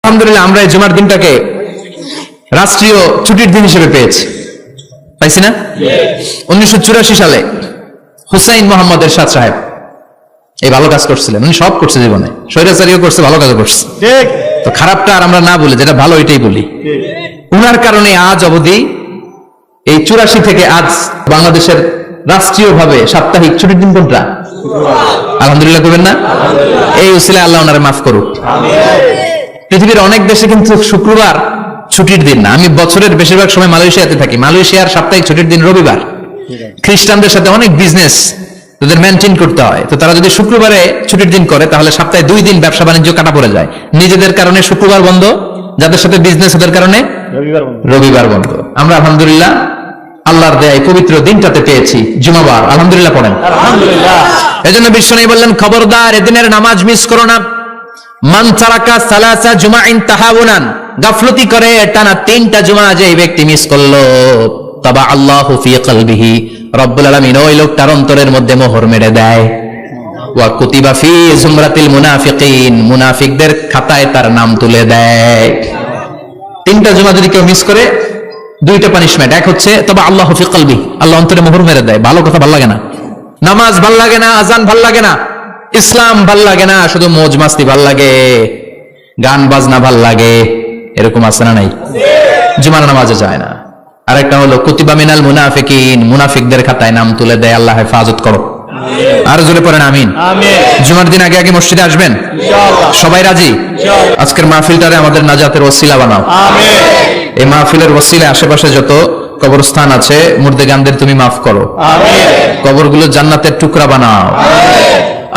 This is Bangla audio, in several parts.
আলহামদুলিল্লাহ আমরা এই জুমার দিনটাকে রাষ্ট্রীয় ছুটির দিন হিসেবে পেয়েছি, পাইছি না? 1984 সালে হুসাইন মোহাম্মদ এরশাদ সাহেব এই ভালো কাজ করছিলেন। উনি সব করছে জীবনে, স্বৈরাচারীও করছে, ভালো কাজও করছে। তো খারাপটা আর আমরা না বলি, যেটা ভালো এটাই বলি। উনার কারণে আজ অবধি এই 84 থেকে আজ বাংলাদেশের রাষ্ট্রীয় ভাবে সাপ্তাহিক ছুটির দিন কোনটা? আলহামদুলিল্লাহ করবেন না? এই উসিলায় আল্লাহ ওনারে মাফ করুক। পৃথিবীর অনেক দেশে কিন্তু শুক্রবার ছুটির দিন না। আমি বছরের বেশিরভাগ সময় মালয়েশিয়াতে থাকি। মালয়েশিয়ার সাপ্তাহিক ছুটির দিন রবিবার। খ্রিস্টানদের সাথে অনেক বিজনেস তাদের মেনটেন করতে হয়, তো তারা যদি শুক্রবারে ছুটির দিন করে তাহলে সপ্তাহে 2 দিন ব্যবসা বাণিজ্য কাটা পড়ে যায়। নিজেদের কারণে শুক্রবার বন্ধ, যাদের সাথে বিজনেস ওদের কারণে রবিবার বন্ধ। আমরা আলহামদুলিল্লাহ আল্লাহর দেয় পবিত্র দিনটাতে পেয়েছি জুমাবার। আলহামদুলিল্লাহ পড়েন আলহামদুলিল্লাহ। এজন্য বিশ্বনবী বললেন, খবরদার এদিনের নামাজ মিস করো না। মান তারাকা সালাসা জুমাইন তাহাউনান, গাফলতি করে টানা 3টা জুমা যে ব্যক্তি মিস করলো, তাবা আল্লাহু ফি কলবিহি, রব্বুল আলামিন ওই লোকটার অন্তরের মধ্যে মোহর মেরে দেয়। ওয়া কুতিবা ফি জুমরাতিল মুনাফিকিন, মুনাফিকদের খাতায় তার নাম তুলে দেয়। 3টা জুমা যদি কেউ মিস করে, 2টা পানিশমেন্ট। এক হচ্ছে তবা আল্লাহু ফি কলবি, আল্লাহ অন্তরে মোহর মেরে দেয়। ভালো কথা ভাল লাগে না, নামাজ ভাল লাগে না, আজান ভাল লাগে না, ইসলাম ভাল লাগে না, শুধু মৌজ মাস্তি ভাল লাগে, গান বাজনা ভাল লাগে, এরকম আছে না নাই? জুমার নামাজে যায় না। আরেকটা হলো কুতিবা মিনাল মুনাফিকিন, মুনাফিকদের খাতায় নাম তুলে দেয়। আল্লাহ হেফাজত করো। আর জোরে পড়েন আমিন। জুমার দিন আগে আগে মসজিদে আসবেন সবাই, রাজি? আজকের মাহফিলটারে আমাদের নাজাতের ওসিলা বানাও। এই মাহফিলের ওসিলে আশেপাশে যত কবরস্থান আছে, মুর্দেগানদের তুমি মাফ করো। কবরগুলো জান্নাতের টুকরা বানাও।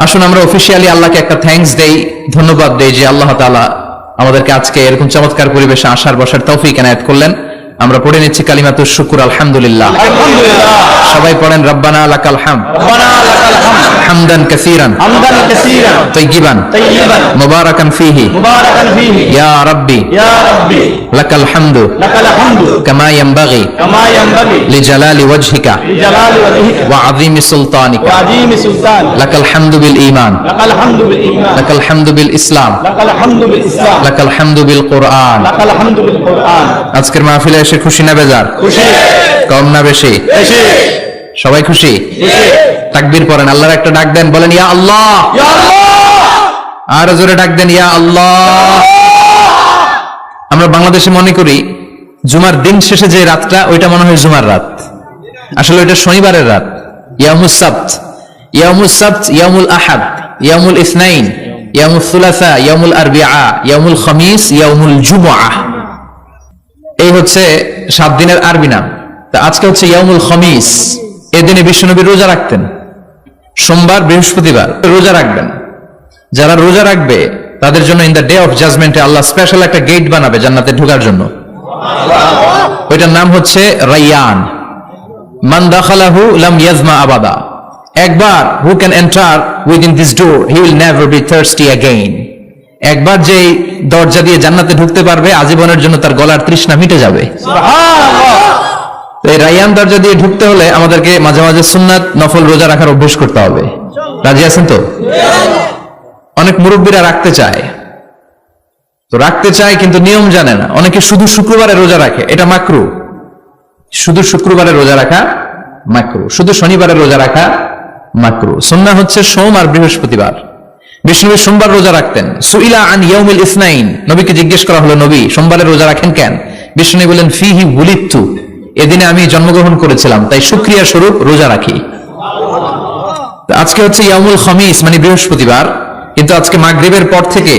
আসুন আমরা অফিসিয়ালি আল্লাহকে একটা থ্যাঙ্কস দেই, ধন্যবাদ দেই যে আল্লাহ তাআলা আমাদেরকে আজকে এরকম চমৎকার পরিবেশে আসার বসার তৌফিক এনায়েত করলেন। আমরা পড়ে নিচ্ছি কালিমাতুশ শুকর, আলহামদুলিল্লাহ। সবাই পড়েন রব্বানা লাকাল হামদ, হামদান কাসীরান তাইয়িবান মুবারাকান ফীহি ইয়া রাব্বি লাকাল হামদু কামা ইয়ানবাগি লিজালালি ওয়াজহিকা ওয়া আযীমি সুলতানিকা লাকাল হামদু বিল ঈমান লাকাল হামদু বিল ইসলাম লাকাল হামদু বিল কুরআন। আজকের মাহফিলে এসে খুশি না বেজার? খুশি। কম না বেশি? বেশি। সবাই খুশি? তাকবীর পড়েন, আল্লাহর একটা ডাক দেন, বলেন ইয়া আল্লাহ, ইয়া আল্লাহ। আর জোরে ডাক দেন ইয়া আল্লাহ। আমরা বাংলাদেশে মনে করি জুমার দিন শেষে যে রাতটা, ওইটা মনে হয় জুমার রাত। আসলে ওইটা শনিবারের রাত। ইয়াউমুস সাবত, ইয়াউমুস সাবত, ইয়াউমুল আহাদ, ইয়াউমুল ইসনাইন, ইয়াউমুল সুলাসা, ইয়াউমুল আরবিআ, ইয়াউমুল খামিস, ইয়াউমুল জুমআহ। এই হচ্ছে 7 দিনের আরবি নাম। তা আজকে হচ্ছে ইয়াউমুল খামিস। এই দিনে বিশ্বনবী রোজা রাখতেন। সোমবার, বৃহস্পতিবার রোজা রাখবেন। যারা রোজা রাখবে তাদের জন্য ইন দ্য ডে অফ জাজমেন্টে আল্লাহ স্পেশাল একটা গেট বানাবে জান্নাতে ঢোকার জন্য। ওইটার নাম হচ্ছে রাইয়ান। মান দাখালাহু লাম ইয়াজমা আবাদা। একবার who can enter within this door he will never be thirsty again. একবার যে দরজা দিয়ে জান্নাতে ঢুকতে পারবে, আজীবনের জন্য তার গলার তৃষ্ণা মিটে যাবে। এই রাইয়ান দরজা দিয়ে ঢুকতে হলে আমাদেরকে মাঝে মাঝে সুন্নাত নফল রোজা রাখার অভ্যাস করতে হবে। রাজি আছেন তো? অনেক মুরব্বীরা রাখতে চায়, তো রাখতে চায় কিন্তু নিয়ম জানে না। অনেকে শুধু শুক্রবারে রোজা রাখে, এটা মাকরু। শুধু শুক্রবারে রোজা রাখা মাকরু, শুধু শনিবারে রোজা রাখা মাকরু। সুন্নাহ হচ্ছে সোম আর বৃহস্পতিবার। বিষ্ণু সোমবার রোজা রাখতেন। সুইলা আন ইয়াউমিল ইসনাইন, নবীকে জিজ্ঞেস করা হলো, নবী সোমবারে রোজা রাখেন কেন? বিষ্ণু বলেন ফিহি উলিদতু, এদিনে আমি জন্মগ্রহণ করেছিলাম, তাই শুকরিয়া স্বরূপ রোজা রাখি। আজকে হচ্ছে ইয়াউমুল খামিস মানে বৃহস্পতিবার, কিন্তু আজকে মাগরিবের পর থেকে,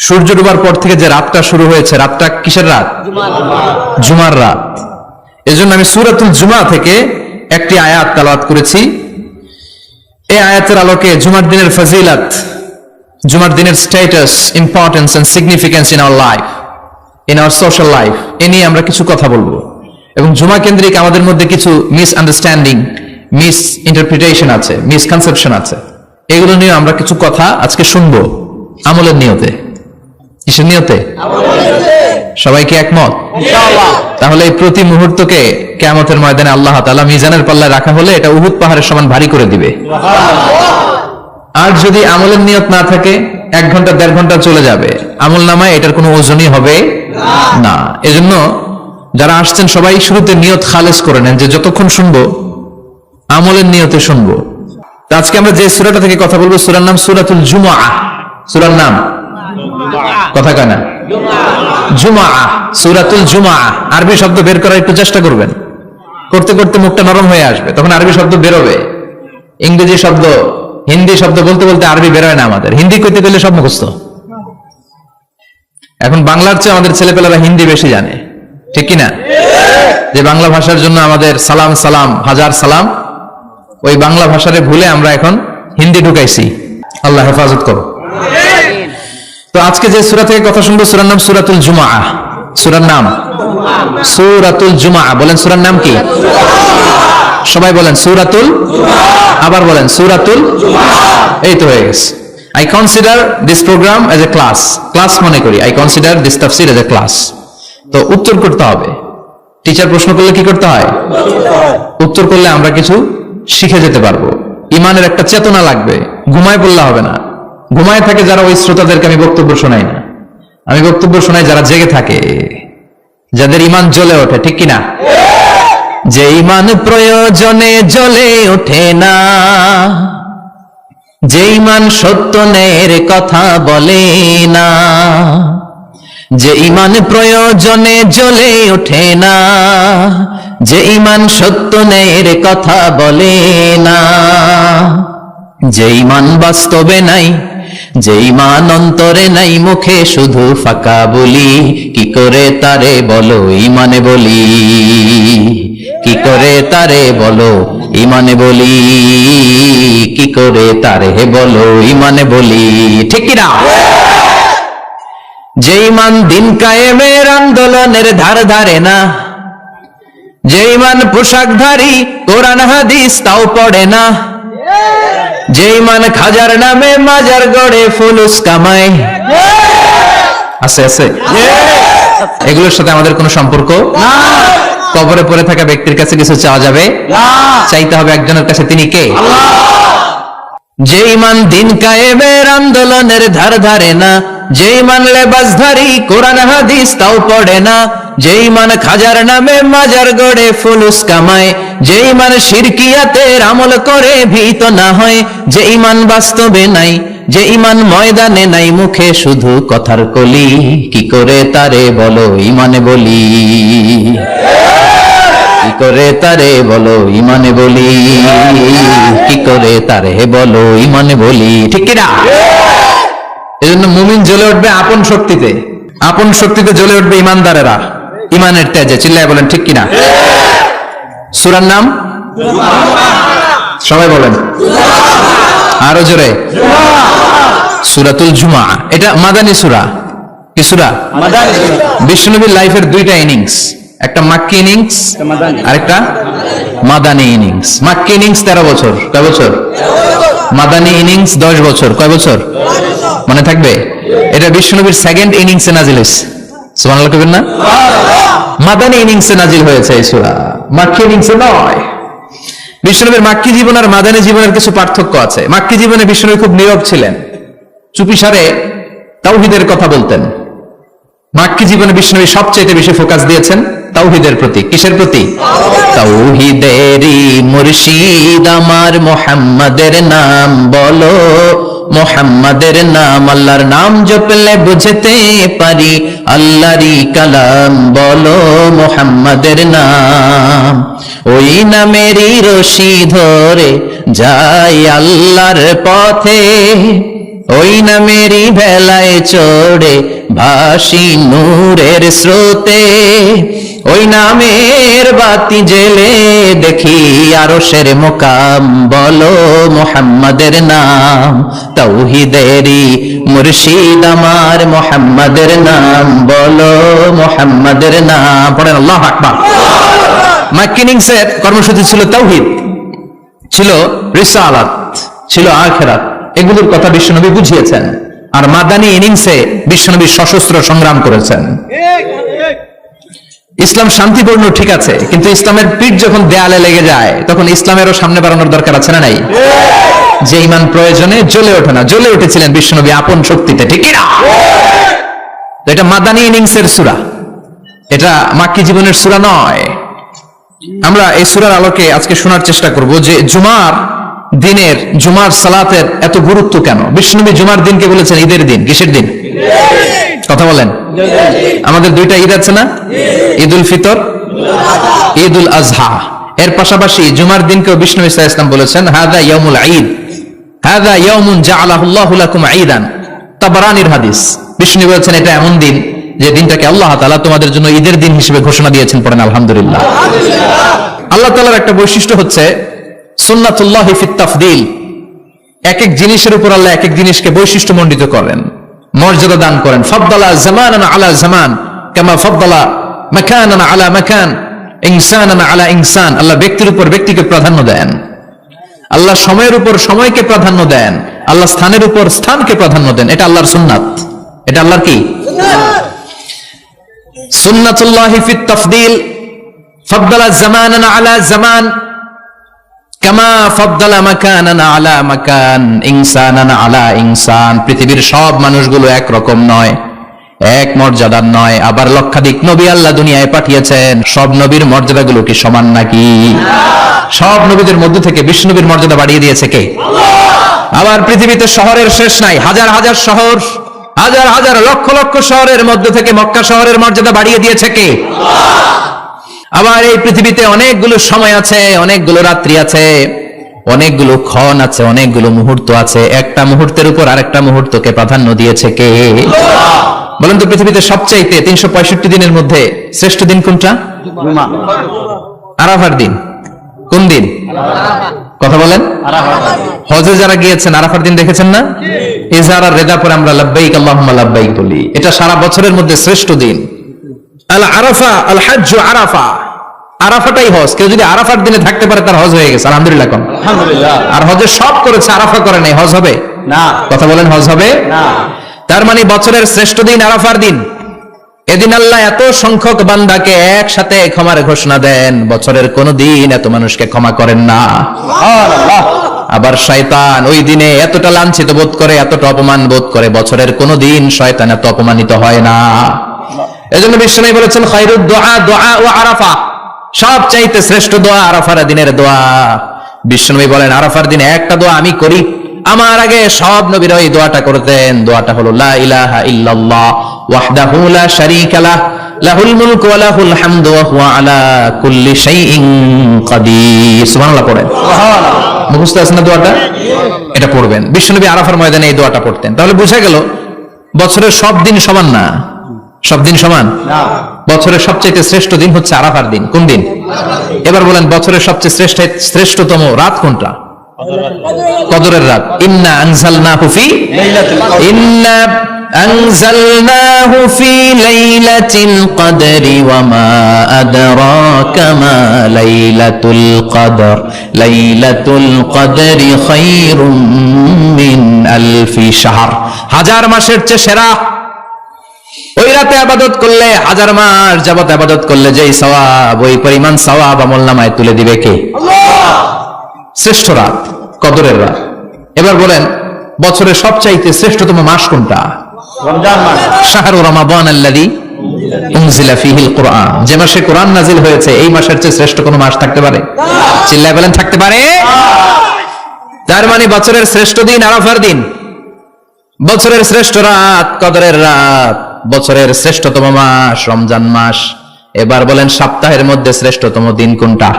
সূর্য ডোবার পর থেকে যে রাতটা শুরু হয়েছে, রাতটা কিসের রাত? জুমার রাত। এজন্য আমি সূরাতুল জুমা থেকে একটি আয়াত তেলাওয়াত করেছি। এই আয়াতের আলোকে জুমার দিনের ফজিলত, জুমার দিনের status, importance and significance in our life, in our social life, এ নিয়ে আমরা কিছু কথা বলবো। এবং জুমা কেন্দ্রিক আমাদের মধ্যে কিছু মিস আন্ডারস্ট্যান্ডিং, মিস ইন্টারপ্রিটেশন আছে, মিসকনসেপশন আছে। এগুলো নিয়ে আমরা কিছু কথা আজকে শুনবো আমলের নিয়তে। কিসের নিয়তে? সবাই কি একমত? তাহলে এই প্রতি মুহূর্তকে কিয়ামতের ময়দানে আল্লাহ তাআলা মিজানের পাল্লায় রাখা হলে এটা উহুদ পাহাড়ের সমান ভারী করে দিবে। আর যদি আমলের নিয়ত না থাকে 1 ঘন্টা 1.5 ঘন্টা চলে যাবে, আমল নামায় এটার কোনো ওজনই হবে না। এজন্য যারা আসছেন সবাই শুরুতে নিয়ত খালেস করে নেন যে যতক্ষণ শুনবো আমলের নিয়তে শুনবো। তো আজকে আমরা যে সূরাটা থেকে কথা বলবো, সূরার নাম সূরাতুল জুমআহ। সূরার নাম কথা কয় না, জুমআহ, সূরাতুল জুমআহ। আরবি শব্দ বের করার একটু চেষ্টা করবেন, করতে করতে মুখটা নরম হয়ে আসবে, তখন আরবি শব্দ বেরোবে। ইংরেজি শব্দ, হিন্দি শব্দ বলতে বলতে আরবি বেরোয় না আমাদের, হিন্দি কইতে গেলে সব মুখস্থ। এখন বাংলার চেয়ে আমাদের ছেলেপেলেরা হিন্দি বেশি জানে, ঠিক কিনা? যে বাংলা ভাষার জন্য আমাদের সালাম সালাম হাজার সালাম, ওই বাংলা ভাষারে ভুলে আমরা এখন হিন্দি ঢুকাইছি। আল্লাহ হেফাজত করো। তো আজকে যে সূরা থেকে কথা শুনবো, সূরার নাম সূরাতুল জুমআহ। সূরার নাম সূরাতুল জুমআহ। বলেন সূরার নাম কি? সবাই বলেন সূরাতুল, আবার বলেন সূরাতুল। এই তো হয়ে গেছে। I consider this program as a class. Class মনে করি। I consider this tafsir as a class. তো উত্তর করতে হবে। টিচার প্রশ্ন করলে কি করতে হয়? উত্তর করলে আমরা কিছু শিখে যেতে পারবো। ইমানের একটা চেতনা লাগবে, ঘুমায় পড়লে হবে না। ঘুমায় থাকে যারা, ওই শ্রোতাদেরকে আমি বক্তব্য শোনাই না। আমি বক্তব্য শোনাই যারা জেগে থাকে, যাদের ইমান জ্বলে ওঠে, ঠিক কিনা? যে ইমান প্রয়োজনে জ্বলে ওঠে না, যে ইমান সত্য ন্যায়ের কথা বলে না, যে ইমান প্রয়োজনে জ্বলে ওঠে না, যে ইমান সত্য ন্যায়ের কথা বলে না, যে ইমান বাস্তবে নাই, যে ইমান অন্তরে নাই, মুখে শুধু ফাঁকা বলি, কি করে তারে বলো ইমানে বলি, কি করে তারে বলো ইমানে বলি, কি করে তারে বলো ইমানে বলি, ঠিক কিনা? যে ইমান দিন কায়েমের আন্দোলনের ধার ধারে না, যে ইমান পোশাকধারী কোরআন হাদিস তাও পড়ে না, যে ইমান খাজার নামে মাজার গড়ে ফুলুস কামায়, আছে আছে, এগুলোর সাথে আমাদের কোনো সম্পর্ক না। কবরে পড়ে থাকা ব্যক্তির কাছে কিছু চাওয়া যাবে না, চাইতে হবে একজনের কাছে, তিনি কে? আল্লাহ। যে ইমান দিন কায়েমের আন্দোলনের ধার ধারে না, যে ইমান লেবাসধারী কোরআন হাদিস তাও পড়ে না, যে ইমান খাজার নামে মাজার গড়ে ফুলুস কামায়, যে ইমান শিরকিয়াতের আমল করে ভীত না হয়, যে ইমান বাস্তবে নাই, যে ইমান ময়দানে নাই, মুখে শুধু কথার কলি, কি করে তারে বলো ইমানে বলি, কি করে তারে বলো ইমানে বলি, কি করে তারে বলো ইমানে বলি, ঠিক কিনা? এজন্য মুমিন জ্বলে উঠবে আপন শক্তিতে, আপন শক্তিতে জ্বলে উঠবে ইমানদারেরা ইমানের তেজে। চিল্লায় বলেন ঠিক কিনা? সূরার নাম সবাই বলেন আরো জোরে, সূরাতুল জুমআহ। এটা মাদানী সূরা। কি সূরা? মাদানী। বিশ্বনবীর লাইফের দুইটা ইনিংস, একটা মাক্কি ইনিংস আর একটা মাদানী ইনিংস। মাক্কি ইনিংস 13 বছর, কয় বছর? মাদানী ইনিংস 10 বছর, কয় বছর? মনে থাকবে? এটা বিশ্বনবীর সেকেন্ড ইনিংসে নাজিল হয়েছে। সুবহানাল্লাহ কইবেন না? মাদানী ইনিংসে নাজিল হয়েছে এই সূরা, মাক্কি ইনিংসে নয়। বিশ্বনবীর মাক্কি জীবন আর মাদানী জীবনের কিছু পার্থক্য আছে। মাক্কি জীবনে বিশ্বনবী খুব নীরব ছিলেন, চুপিসারে তাওহীদের কথা বলতেন। মাক্কি জীবনে বিশ্বনবী সবচেয়ে বেশি ফোকাস দিয়েছেন তাওহীদের প্রতি। কিসের প্রতি? তাওহীদেরই মুর্শিদ আমার মুহাম্মাদের নাম বলো, মুহাম্মাদের নাম, আল্লাহর নাম জপলে বুঝতে পারি আল্লাহরই কালাম বলো, মুহাম্মাদের নাম। ওই নামেরই রশি ধরে যাই আল্লাহর পথে, ওই নামেরই ভেলায় চড়ে ভাসি নূরের স্রোতে, ওই নামের বাতি জেলে দেখি আরশের মুকাম বলো, মুহাম্মাদের নাম। তাওহীদেরই মুর্শিদ আমার মুহাম্মাদের নাম বলো, মুহাম্মাদের নাম। পড়েন আল্লাহু আকবার। মাক্কি ইনিংসের কর্মসূচি ছিল তাওহীদ, ছিল রিসালাত, ছিল আখিরাত, এগুলোর কথা বিশ্বনবী বুঝিয়েছেন। আর মাদানী ইনিংসে বিশ্বনবী সশস্ত্র সংগ্রাম করেছেন। ইসলাম শান্তিপূর্ণ ঠিক আছে, কিন্তু ইসলামের পিঠ যখন দেয়ালে লেগে যায় তখন ইসলামেরও সামনে বাড়ানোর দরকার আছে না নাই? যে ঈমান প্রয়োজনে জ্বলে ওঠে না, জ্বলে উঠেছিলেন বিশ্বনবী আপন শক্তিতে, ঠিক কি না? তো এটা মাদানী ইনিংসের সূরা, এটা মাক্কি জীবনের সূরা নয়। আমরা এই সূরার আলোকে আজকে শোনার চেষ্টা করব যে জুমার দিনের, জুমার সালাতের এত গুরুত্ব কেন। বিশ্বনবী জুমার দিনকে বলেছেন ঈদের দিন। কিসের দিন? কথা বলেন। আমাদের দুইটা ঈদ আছে না, ঈদুল ফিতর, ঈদুল আজহা। এর পাশাপাশি জুমার দিনকেও বিষ্ণু সাল্লাল্লাহু আলাইহি ওয়াসাল্লাম বলেছেন হাদা ইয়াউমুল ঈদ, হাদা ইয়াউমুন জাআলাহুল্লাহু লাকুম ঈদান। তাবারানির হাদিস। বিষ্ণু বলেছেন এটা এমন দিন যে দিনটাকে আল্লাহ তাআলা তোমাদের জন্য ঈদের দিন হিসেবে ঘোষণা দিয়েছেন। পড়েন আলহামদুলিল্লাহ। আল্লাহ তাআলার একটা বৈশিষ্ট্য হচ্ছে সুন্নাতুল্লাহি ফিত তাফদীল। এক এক জিনিসের উপর আল্লাহ এক এক জিনিসকে বৈশিষ্ট্যমণ্ডিত করেন, মর্যাদা দান করেন। ফাদ্দালা জামানান আলা জামান কামা ফাদ্দালা মাকানান আলা মাকান, ইনসানান আলা ইনসান। আল্লাহ ব্যক্তির উপর ব্যক্তিকে প্রাধান্য দেন, আল্লাহ সময়ের উপর সময়কে প্রাধান্য দেন, আল্লাহ স্থানের উপর স্থানকে প্রাধান্য দেন। এটা আল্লাহর সুন্নাত। এটা আল্লাহর কি? সুন্নাতুল্লাহি ফিত তাফদীল। ফাদ্দালা জামানান আলা জামান কামা ফাদ্দালা মাকানান আলা মাকান, ইনসানান আলা ইনসান। পৃথিবীর সব মানুষগুলো এক রকম নয়, এক মর্যাদার নয়। আবার লক্ষাধিক নবী আল্লাহ দুনিয়ায় পাঠিয়েছেন, সব নবীর মর্যাদাগুলো কি সমান নাকি? সব নবীদের মধ্য থেকে বিশ্ব নবীর মর্যাদা বাড়িয়ে দিয়েছে কে? আবার পৃথিবীতে শহরের শেষ নাই, হাজার হাজার শহর, হাজার হাজার লক্ষ লক্ষ শহরের মধ্য থেকে মক্কা শহরের মর্যাদা বাড়িয়ে দিয়েছে কে? আবার এই পৃথিবীতে অনেকগুলো সময় আছে, অনেকগুলো রাত্রি আছে, অনেকগুলো ক্ষণ আছে, অনেকগুলো মুহূর্ত আছে। একটা মুহূর্তের উপর আরেকটা মুহূর্তকে প্রাধান্য দিয়েছে কে? বলেন তো, পৃথিবীতে সবচাইতে 365 দিনের মধ্যে শ্রেষ্ঠ দিন কোনটা? আরাফার দিন। কোন দিন? কথা বলেন। হজে যারা গিয়েছেন আরাফার দিন দেখেছেন না? ইজহার রেদা পরে আমরা লাব্বাইক আল্লাহুম্মা লাব্বাইক বলি। এটা সারা বছরের মধ্যে শ্রেষ্ঠ দিন। আল আরাফা আল হজ্জ আরাফা। আরাফাটাই হজ। কেউ যদি আরাফার দিনে থাকতে পারে তার হজ হয়ে গেছে। আলহামদুলিল্লাহ। আলহামদুলিল্লাহ। আর হজে সব করেছে, আরাফা করে নাই, হজ হবে না। কথা বলেন, হজ হবে না। তার মানে বছরের শ্রেষ্ঠ দিন আরাফার দিন। এদিন আল্লাহ এত সংখ্যক বান্দাকে একসাথে ক্ষমার ঘোষণা দেন, বছরের কোন দিন এত মানুষকে ক্ষমা করেন না। আবার শয়তান ওই দিনে এতটা লাঞ্ছিত বোধ করে, এতটা অপমান বোধ করে, বছরের কোন দিন শয়তান এত অপমানিত হয় না। এজন্য বিশ্বনবী বলেছেন খায়রুদ দুআ দুআ ও আরাফা। সবচাইতে শ্রেষ্ঠ দোয়া আরাফার দিনের দোয়া। বিশ্বনবী বলেন আরাফার দিনে একটা দোয়া আমি করি, আমার আগে সব নবীরা এই দোয়াটা করতেন। দোয়াটা হলো লা ইলাহা ইল্লাল্লাহ ওয়াহদাহু লা শারীকা লাহ লাহুল মুলকু ওয়া লাহুল হামদু ওয়া হুয়া আলা কুল্লি শাইইন কাদির। সুবহানাল্লাহ পড়েন। সুবহানাল্লাহ। মুখস্থ আছে না দোয়াটা? এটা পড়বেন। বিশ্বনবী আরাফার ময়দানে এই দোয়াটা পড়তেন। তাহলে বোঝা গেল বছরের সব দিন সমান না। সব দিন সমান না। বছরের সবচেয়ে শ্রেষ্ঠ দিন হচ্ছে আরাফার দিন। কোন দিন? এবার বলেন বছরের সবচেয়ে শ্রেষ্ঠতম রাত কোনটা? কদরের রাত। ইন্না আনজালনাহু ফি লাইলাতুল কদর। ইন্না আনজালনাহু ফি লাইলাতিল কদরি ওয়া মা আদরাকা মা লাইলাতুল কদর। লাইলাতুল কদরি খায়রুম মিন আলফি শাহর। হাজার মাসের চেয়ে সেরা। ওই রাতে ইবাদত করলে, হাজার মাস যাবত ইবাদত করলে যেই সওয়াব, ওই পরিমাণ সওয়াব আমলনামায় তুলে দিবে কে? আল্লাহ। শ্রেষ্ঠ রাত কদরের রাত। এবার বলেন বছরের সবচাইতে শ্রেষ্ঠতম মাস কোনটা? রমজান মাস। শাহরু রমাদান আল্লাযী উনজিলা ফীহিল কুরআন। যে মাসে কোরআন নাজিল হয়েছে, এই মাসের চেয়ে শ্রেষ্ঠ কোন মাস থাকতে পারে? চিল্লায় বলেন থাকতে পারে? তার মানে বছরের শ্রেষ্ঠ দিন আরাফার দিন, বছরের শ্রেষ্ঠ রাত কদরের রাত, বছরের শ্রেষ্ঠতম মাস রমজান মাস। এবার বলেন সপ্তাহের মধ্যে শ্রেষ্ঠতম দিন কোনটা?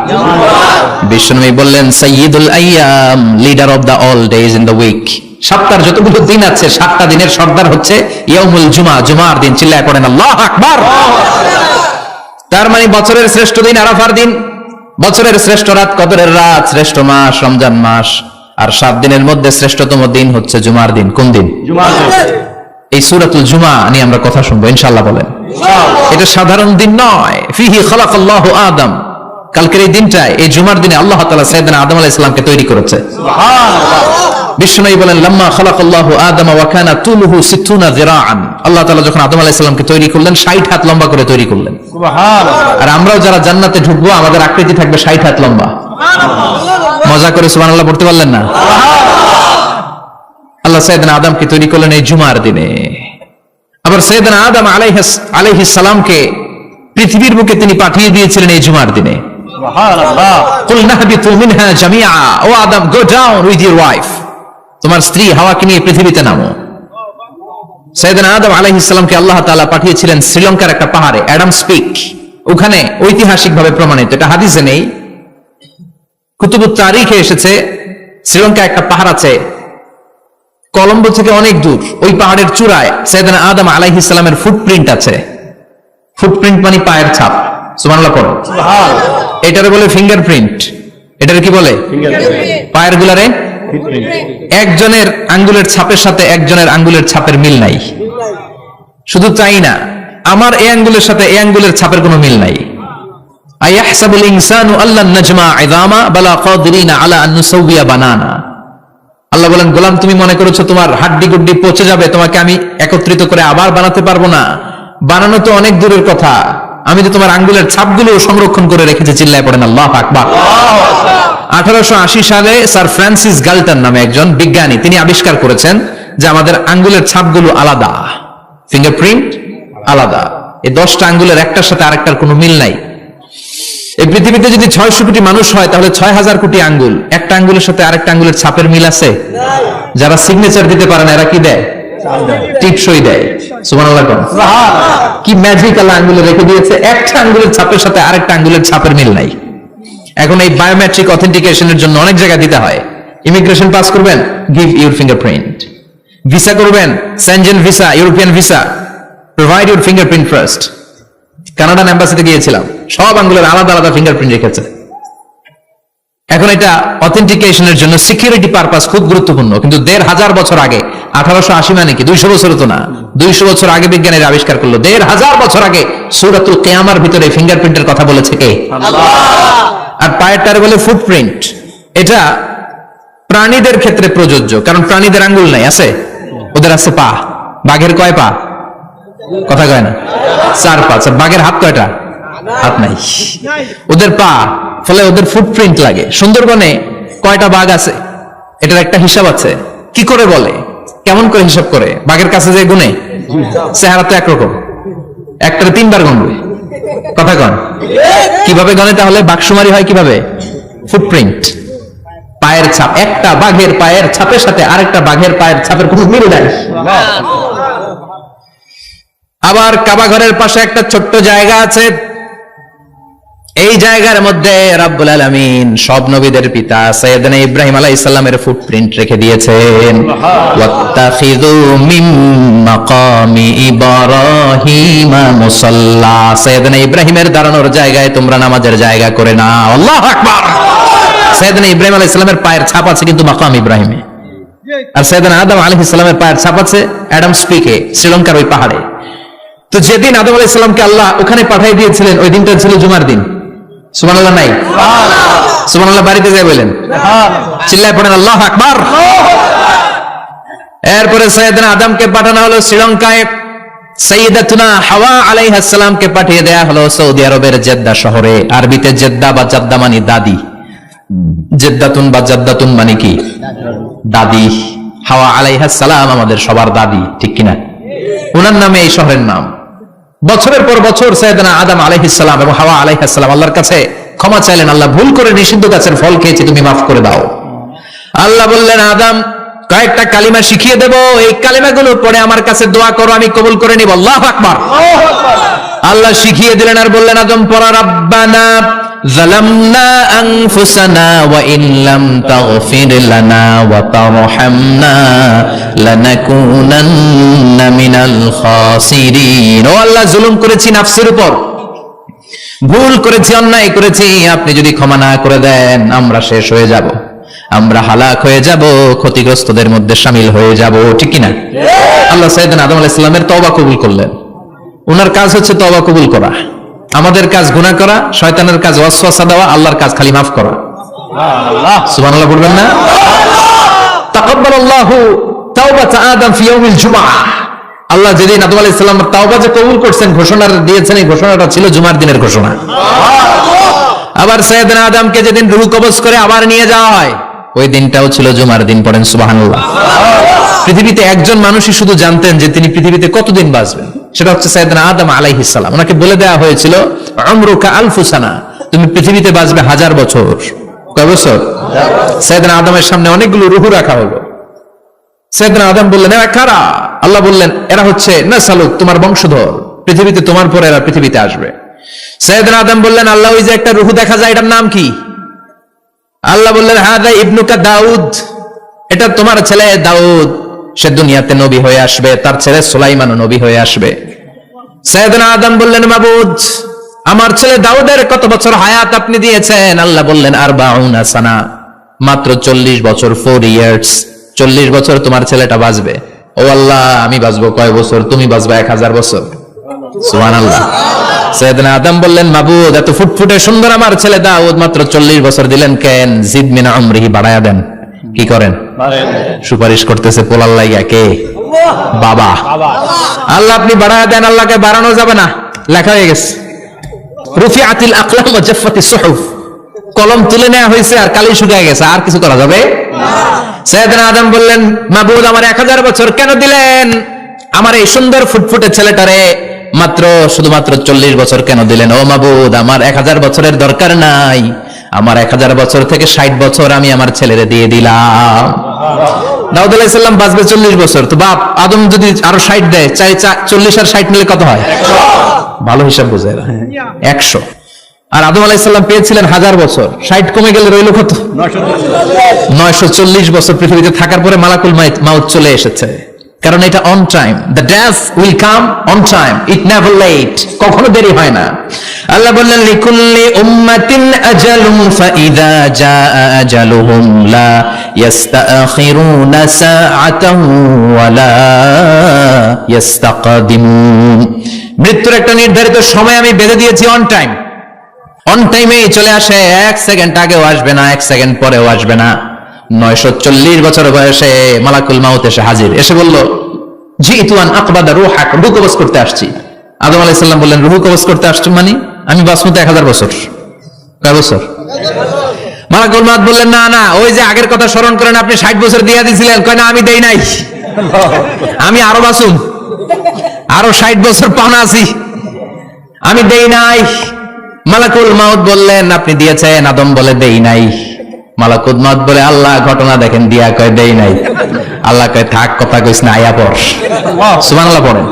বিশ্বনবী বললেন সাইয়্যিদুল আইয়াম, leader of the all days in the week. সপ্তাহের যতগুলো দিন আছে 7টা দিনের সর্দার হচ্ছে ইয়াউমুল জুমা, জুমার দিন। চিল্লায় পড়েন আল্লাহু আকবার। তার মানে বছরের শ্রেষ্ঠ দিন আরাফার দিন, বছরের শ্রেষ্ঠ রাত কদরের রাত, শ্রেষ্ঠ মাস রমজান মাস, আর 7 দিনের মধ্যে শ্রেষ্ঠতম দিন হচ্ছে জুমার দিন। কোন দিন? জুমার দিন। এই সূরাতুল জুমা নিয়ে আমরা কথা শুনবো ইনশাআল্লাহ। বলেন এটা সাধারণ দিন নয়। ফিহি খালাকাল্লাহু আদম। কালকের এই দিনটায়, এই জুমার দিনে আল্লাহ তাআলা সাইয়েদনা আদম আলাইহিস সালামকে তৈরি করেছে। সুবহানাল্লাহ। বিশ্বনবী বলেন লাম্মা খালাকাল্লাহু আদম ওয়া কানা তুলুহু 60 যিরাআন। আল্লাহ তাআলা যখন আদম আলাইহিস সালামকে তৈরি করলেন 60 হাত লম্বা করে তৈরি করলেন। সুবহানাল্লাহ। আর আমরাও যারা জান্নাতে ঢুকবো আমাদের আকৃতি থাকবে 60 হাত লম্বা। মজা করে সুবহানাল্লাহ পড়তে পারলেন না? আল্লাহ সাইয়েদনা আদমকে তৈরি করলেন এই জুমার দিনে। আবার সাইয়েদনা আদম আলাইহিস সালামকে পৃথিবীর বুকে তিনি পাঠিয়ে দিয়েছিলেন এই জুমার দিনে। সুবহানাল্লাহ। কুল নাহবিতু মিনহা জামিআ, O Adam, go down with your wife, তোমার স্ত্রী হাওয়াকে নিয়ে পৃথিবীতে নামো। সাইয়েদনা আদম আলাইহিস সালামকে আল্লাহ তাআলা পাঠিয়েছিলেন শ্রীলঙ্কার একটা পাহাড়ে, অ্যাডামস পিক। ওখানে ঐতিহাসিকভাবে প্রমাণিত, এটা হাদিসে নেই, কুতুবুত তারিখে এসেছে। শ্রীলঙ্কায় একটা পাহাড় আছে, কলম্বো থেকে অনেক দূর। ওই পাহাড়ের চূড়ায় সাইয়েদনা আদম আলাইহিস সালামের ফুটপ্রিন্ট আছে। ফুটপ্রিন্ট মানে পায়ের ছাপ। সুবহানাল্লাহ পড়ো। সুবহানাল্লাহ। এটারে বলে ফিঙ্গারপ্রিন্ট। এটারে কি বলে? পায়ের গুলারে একজনের আঙ্গুলের ছাপের সাথে একজনের আঙ্গুলের ছাপের মিল নাই। শুধু তাই না, আমার এই আঙ্গুলের সাথে এই আঙ্গুলের ছাপের কোনো মিল নাই। আয়াহসাবুল ইনসানু আল্লান নাজমা ইযামা বালা কাদিরিনা আলা আন নুসাউবিয়া বানানা। আল্লাহ বলেন, গোলাম, তুমি মনে করেছো তোমার হাড্ডি গুড্ডি পচে যাবে, তোমাকে আমি একত্রিত করে আবার বানাতে পারবো না? বানানো তো অনেক দূরের কথা, আমি তো তোমার আঙ্গুলের ছাপগুলো সংরক্ষণ করে রেখেছি। চিল্লায় পড়েন আল্লাহু আকবার। 1880 সালে স্যার ফ্রান্সিস গাল্টন নামে একজন বিজ্ঞানী, তিনি আবিষ্কার করেছেন যে আমাদের আঙ্গুলের ছাপগুলো আলাদা, ফিঙ্গারপ্রিন্ট আলাদা। এই 10টা আঙ্গুলের একটার সাথে আরেকটার কোনো মিল নাই। এই পৃথিবীতে যদি 600 কোটি মানুষ হয়, তাহলে 6000 কোটি আঙ্গুল, একটা আঙ্গুলের সাথে আরেকটা আঙ্গুলের ছাপের মিল আছে? যারা সিগনেচার দিতে পারে না, এরা কি দেয়? টিপসই দেয়। সুবহানাল্লাহ। কি ম্যাজিক আল্লাহ আঙ্গুলে রেখে দিয়েছে, একটা আঙ্গুলের ছাপের সাথে আরেকটা আঙ্গুলের ছাপের মিল নাই। এখন এই বায়োমেট্রিক অথেন্টিকেশনের জন্য অনেক জায়গায় দিতে হয়। ইমিগ্রেশন পাস করবেন, গিভ ইউর ফিঙ্গারপ্রিন্ট। ভিসা করবেন, Schengen visa, European visa, provide your fingerprint first. Canadian এম্বাসিতে গিয়েছিলাম, সব আঙ্গুলের আলাদা আলাদা ফিঙ্গারপ্রিন্ট রেখেছে। এখন এটা অথেন্টিকেশনের জন্য সিকিউরিটি পারপাস খুব গুরুত্বপূর্ণ। কিন্তু 1500 বছর আগে, 1880 মানে কি 200 বছর তো না, 200 বছর আগে বিজ্ঞানীরা আবিষ্কার করলো। 1500 বছর আগে সূরাতুল কিয়ামার ভিতরে ফিঙ্গারপ্রিন্টের কথা বলেছে কে? আল্লাহ। আর পায়েরটার বলে ফুটপ্রিন্ট। এটা প্রাণীদের ক্ষেত্রে প্রযোজ্য, কারণ প্রাণীদের আঙ্গুল নাই, আছে? ওদের আছে পা। বাঘের কয় পা? কথা কয় না, 4 পা। বাঘের হাত কয়টা? হাত নাই, ওদের পা। ফলে ওদের ফুটপ্রিন্ট লাগে। সুন্দরবনে কয়টা বাঘ আছে? এটার একটা হিসাব আছে। কি করে বলে, কেমন করে হিসাব করে? বাঘের কাছে যে গুনে, চেহারা তো একরকম, একটারে 3 বার গুনবে। কথা কন, কিভাবে গনে? তাহলে বাঘসুমারি হয় কিভাবে? ফুটপ্রিন্ট, পায়ের ছাপ। একটা বাঘের পায়ের ছাপের সাথে আরেকটা বাঘের পায়ের ছাপের কোনো মিল নাই। আবার কাবা ঘরের পাশে একটা ছোট্ট জায়গা আছে, এই জায়গার মধ্যে রাব্বুল আলামিন সব নবীদের পিতা সাইয়েদনা ইব্রাহিম আলাইহিস সালামের ফুটপ্রিন্ট রেখে দিয়েছেন। ওয়াত্তাখিযু মিন মাকামি ইব্রাহিম মুসাল্লা, সাইয়েদনা ইব্রাহিমের দাঁড়ানোর জায়গায় তোমরা নামাজের জায়গা করে নাও। আল্লাহু আকবার। সাইয়েদনা ইব্রাহিম আলাইহিস সালামের পায়ের ছাপ আছে কিন্তু মাকাম ইব্রাহিমে, আর সাইয়েদনা আদম আলাইহিস সালামের পায়ের ছাপ আছে অ্যাডামস পিকে, শ্রীলঙ্কার ওই পাহাড়ে। তো যেদিন আদম আলাইহিস সালামকে আল্লাহ ওখানে পাঠিয়ে দিয়েছিলেন, ওই দিনটা ছিল জুমার দিন। সুবহানাল্লাহ নাই? সুবহানাল্লাহ বাড়িতে যাই বলেন, চিল্লায় পড়েন আল্লাহু আকবার। এরপরে সাইয়েদনা আদমকে পাঠানো হলো শ্রীলঙ্কায়, সাইয়্যিদাতুনা হাওয়া আলাইহাস সালামকে পাঠিয়ে দেয়া হলো সৌদি আরবের জেদ্দা শহরে। আরবিতে জেদ্দা বা জাদ্দা মানে দাদি, জেদ্দাতুন বা জাদ্দাতুন মানে কি? দাদি। হাওয়া আলাইহাস সালাম আমাদের সবার দাদি, ঠিক কিনা? ওনার নামে এই শহরের নাম। বছরের পর বছর সাইয়েদনা আদম আলাইহিস সালাম এবং হাওয়া আলাইহিস সালাম আল্লাহর কাছে ক্ষমা চাইলেন, আল্লাহ ভুল করে নিষিদ্ধ গাছের ফল খেয়েছি, তুমি মাফ করে দাও। আল্লাহ বললেন, আদম, কয়েকটা কালিমা শিখিয়ে দেব, এই কালিমাগুলো পড়ে আমার কাছে দোয়া করো, আমি কবুল করে নিব। আল্লাহু আকবার। আল্লাহ শিখিয়ে দিলেন আর বললেন, আদম পড়া, রাব্বানা যালামনা আনফুসানা ওয়া ইন লাম তাগফির লানা ওয়া তারহামনা লানাকুনান্না মিনাল খাসিরিন। ও আল্লাহ, জুলুম করেছি নাফসের উপর, ভুল করেছি, অন্যায় করেছি, আপনি যদি ক্ষমা না করে দেন আমরা শেষ হয়ে যাব, আমরা হালাক হয়ে যাব, ক্ষতিগ্রস্তদের মধ্যে শামিল হয়ে যাব, ঠিক কিনা? আল্লাহ সাইয়েদনা আদম আলাইহিস সালামের তওবা কবুল করলেন। ওনার কাজ হচ্ছে তওবা কবুল করা, আমাদের কাজ গুনাহ করা, শয়তানের কাজ ওয়াসওয়াসা দেওয়া, আল্লাহর কাজ খালি মাফ করা। সুবহানাল্লাহ বলবেন না? তাকাব্বালাল্লাহু তাওবাতা আদম ফি ইয়াউমিল জুমআহ। আল্লাহ যেদিন আদম আলাইহিস সালামের তাওবা যে কবুল করছেন, ঘোষণা দিয়েছেন, এই ঘোষণাটা ছিল জুমার দিনের ঘোষণা। আবার সাইয়েদনা আদমকে যেদিন রূহ কবজ করে আবার নিয়ে যাওয়া হয়, ওই দিনটাও ছিল জুমার দিন। পড়েন সুবহানাল্লাহ। পৃথিবীতে একজন মানুষই শুধু জানতেন যে তিনি পৃথিবীতে কতদিন বাঁচবেন, সেটা হচ্ছে সাইয়েদনা আদম আলাইহিস সালাম। ওনাকে বলে দেওয়া হয়েছিল উমরুকা আলফু সানা, তুমি পৃথিবীতে বাঁচবে 1000 বছর। কয় বছর? সাইয়েদনা আদমের সামনে অনেকগুলো রূহ রাখা হলো। সাইয়েদনা আদম বললেন, এরা কারা? আল্লাহ বললেন, এরা হচ্ছে নাসালুক, তোমার বংশধর, পৃথিবীতে তোমার পরে এরা পৃথিবীতে আসবে। সাইয়েদনা আদম বললেন, আল্লাহ ওই যে একটা রূহ দেখা যায়, এটার নাম কি? আল্লাহ বললেন, হাদা ইবনুকা দাউদ, এটা তোমার ছেলে দাউদ, সে দুনিয়াতে নবী হয়ে আসবে, তার ছেলে সুলাইমানও নবী হয়ে আসবে। সাইয়েদনা আদম বললেন, মাবুদ, আমার ছেলে দাউদের কত বছর হায়াত আপনি দিয়েছেন? আল্লাহ বললেন, 40 সানা, মাত্র 40 বছর, 4 ইয়ার্স। 40 বছর তোমার ছেলেটা বাঁচবে। ও আল্লাহ, আমি বাঁচবো কয় বছর? তুমি বাঁচবা 1000 বছর। সুবহানাল্লাহ। সাইয়েদনা আদম বললেন, মাবুদ, এত ফুটফুটে সুন্দর আমার ছেলে দাউদ, মাত্র 40 বছর দিলেন কেন? জিদ মিন আমরিহি, বাড়ায়া দেন। কি করেন? সুপারিশ করতেছে পোলার লাইগা কে? বাবা। আল্লাহ আপনি বাড়ায়া দেন। আল্লাহকে বাড়ানো যাবে না, লেখা হয়ে গেছে। রুফিআতিল আকলাম ওয়া জাফফাতিস সুহুফ, কলম তুলে নেওয়া হয়েছে আর কালি শুকিয়ে গেছে, আর কিছু করা যাবে? সাইয়েদনা আদম বললেন, মাবুদ, আমার 1000 বছর কেন দিলেন? আমার এই সুন্দর ফুটফুটে ছেলেটারে মাত্র শুধুমাত্র 40 বছর কেন দিলেন? ও মাবুদ, আমার 1000 বছরের দরকার নাই, আমার 1000 বছর থেকে 60 বছর আমি আমার ছেলেরে দিয়ে দিলাম। দাউদ আলাইহিস সালাম বাঁচবে 40 বছর, তো বাপ আদম যদি আরো 60 দেয়, 40 আর 60 মিলে কত হয়? 100। ভালো হিসাব বোঝে, 100। আর আদম আলাইহিস সালাম পেয়েছিলেন 1000 বছর, 60 কমে গেলে রইল কত? 940 বছর পৃথিবীতে থাকার পরে মালাকুল মাউত চলে এসেছে। কারণ এটা on time, the death will come on time, it never late, কখনো দেরি হয় না। আল্লাহ বললেন, লিকুল্লি উম্মাতিন আজালুন ফাইযা জাআ আজালুহুম লা ইস্তাখিরুনা সাআতান ওয়া লা ইস্তাকদিমুন। মৃত্যুর একটা নির্ধারিত সময় আমি বেঁধে দিয়েছি, অন টাইম। অন টাইমেই চলে আসে, 1 সেকেন্ড আগেও আসবে না, 1 সেকেন্ড পরেও আসবে না। 940 বছর বয়সে মালাকুল মাউত এসে হাজির, এসে বলল, জিতু আন আকবাদা রূহাক, রূহ কবজ করতে আসছি। আদম আলাইহিস সালাম বললেন, রূহ কবজ করতে আসছো মানে? আমি বাঁচবো 1000 বছর। কয় বছর? মালাকুল মাউত বললেন, না না, ওই যে আগের কথা স্মরণ করেন, আপনি 60 বছর দিয়ে দিয়েছিলেন। কয় না, আমি দেই নাই, আমি আরো বাঁচুন, আরো 60 বছর পাওনা আছি, আমি দেই নাই। মালাকুল মাউত বললেন, আপনি দিয়েছেন? আদম বলে, দেই নাই। মালাকুল মাউত বলে, আল্লাহ ঘটনা দেখেন, দিয়া কয় দেই নাই। আল্লাহ কয়, থাক, কথা কইস না, আয়া পড়। সুবহানাল্লাহ পড়েন।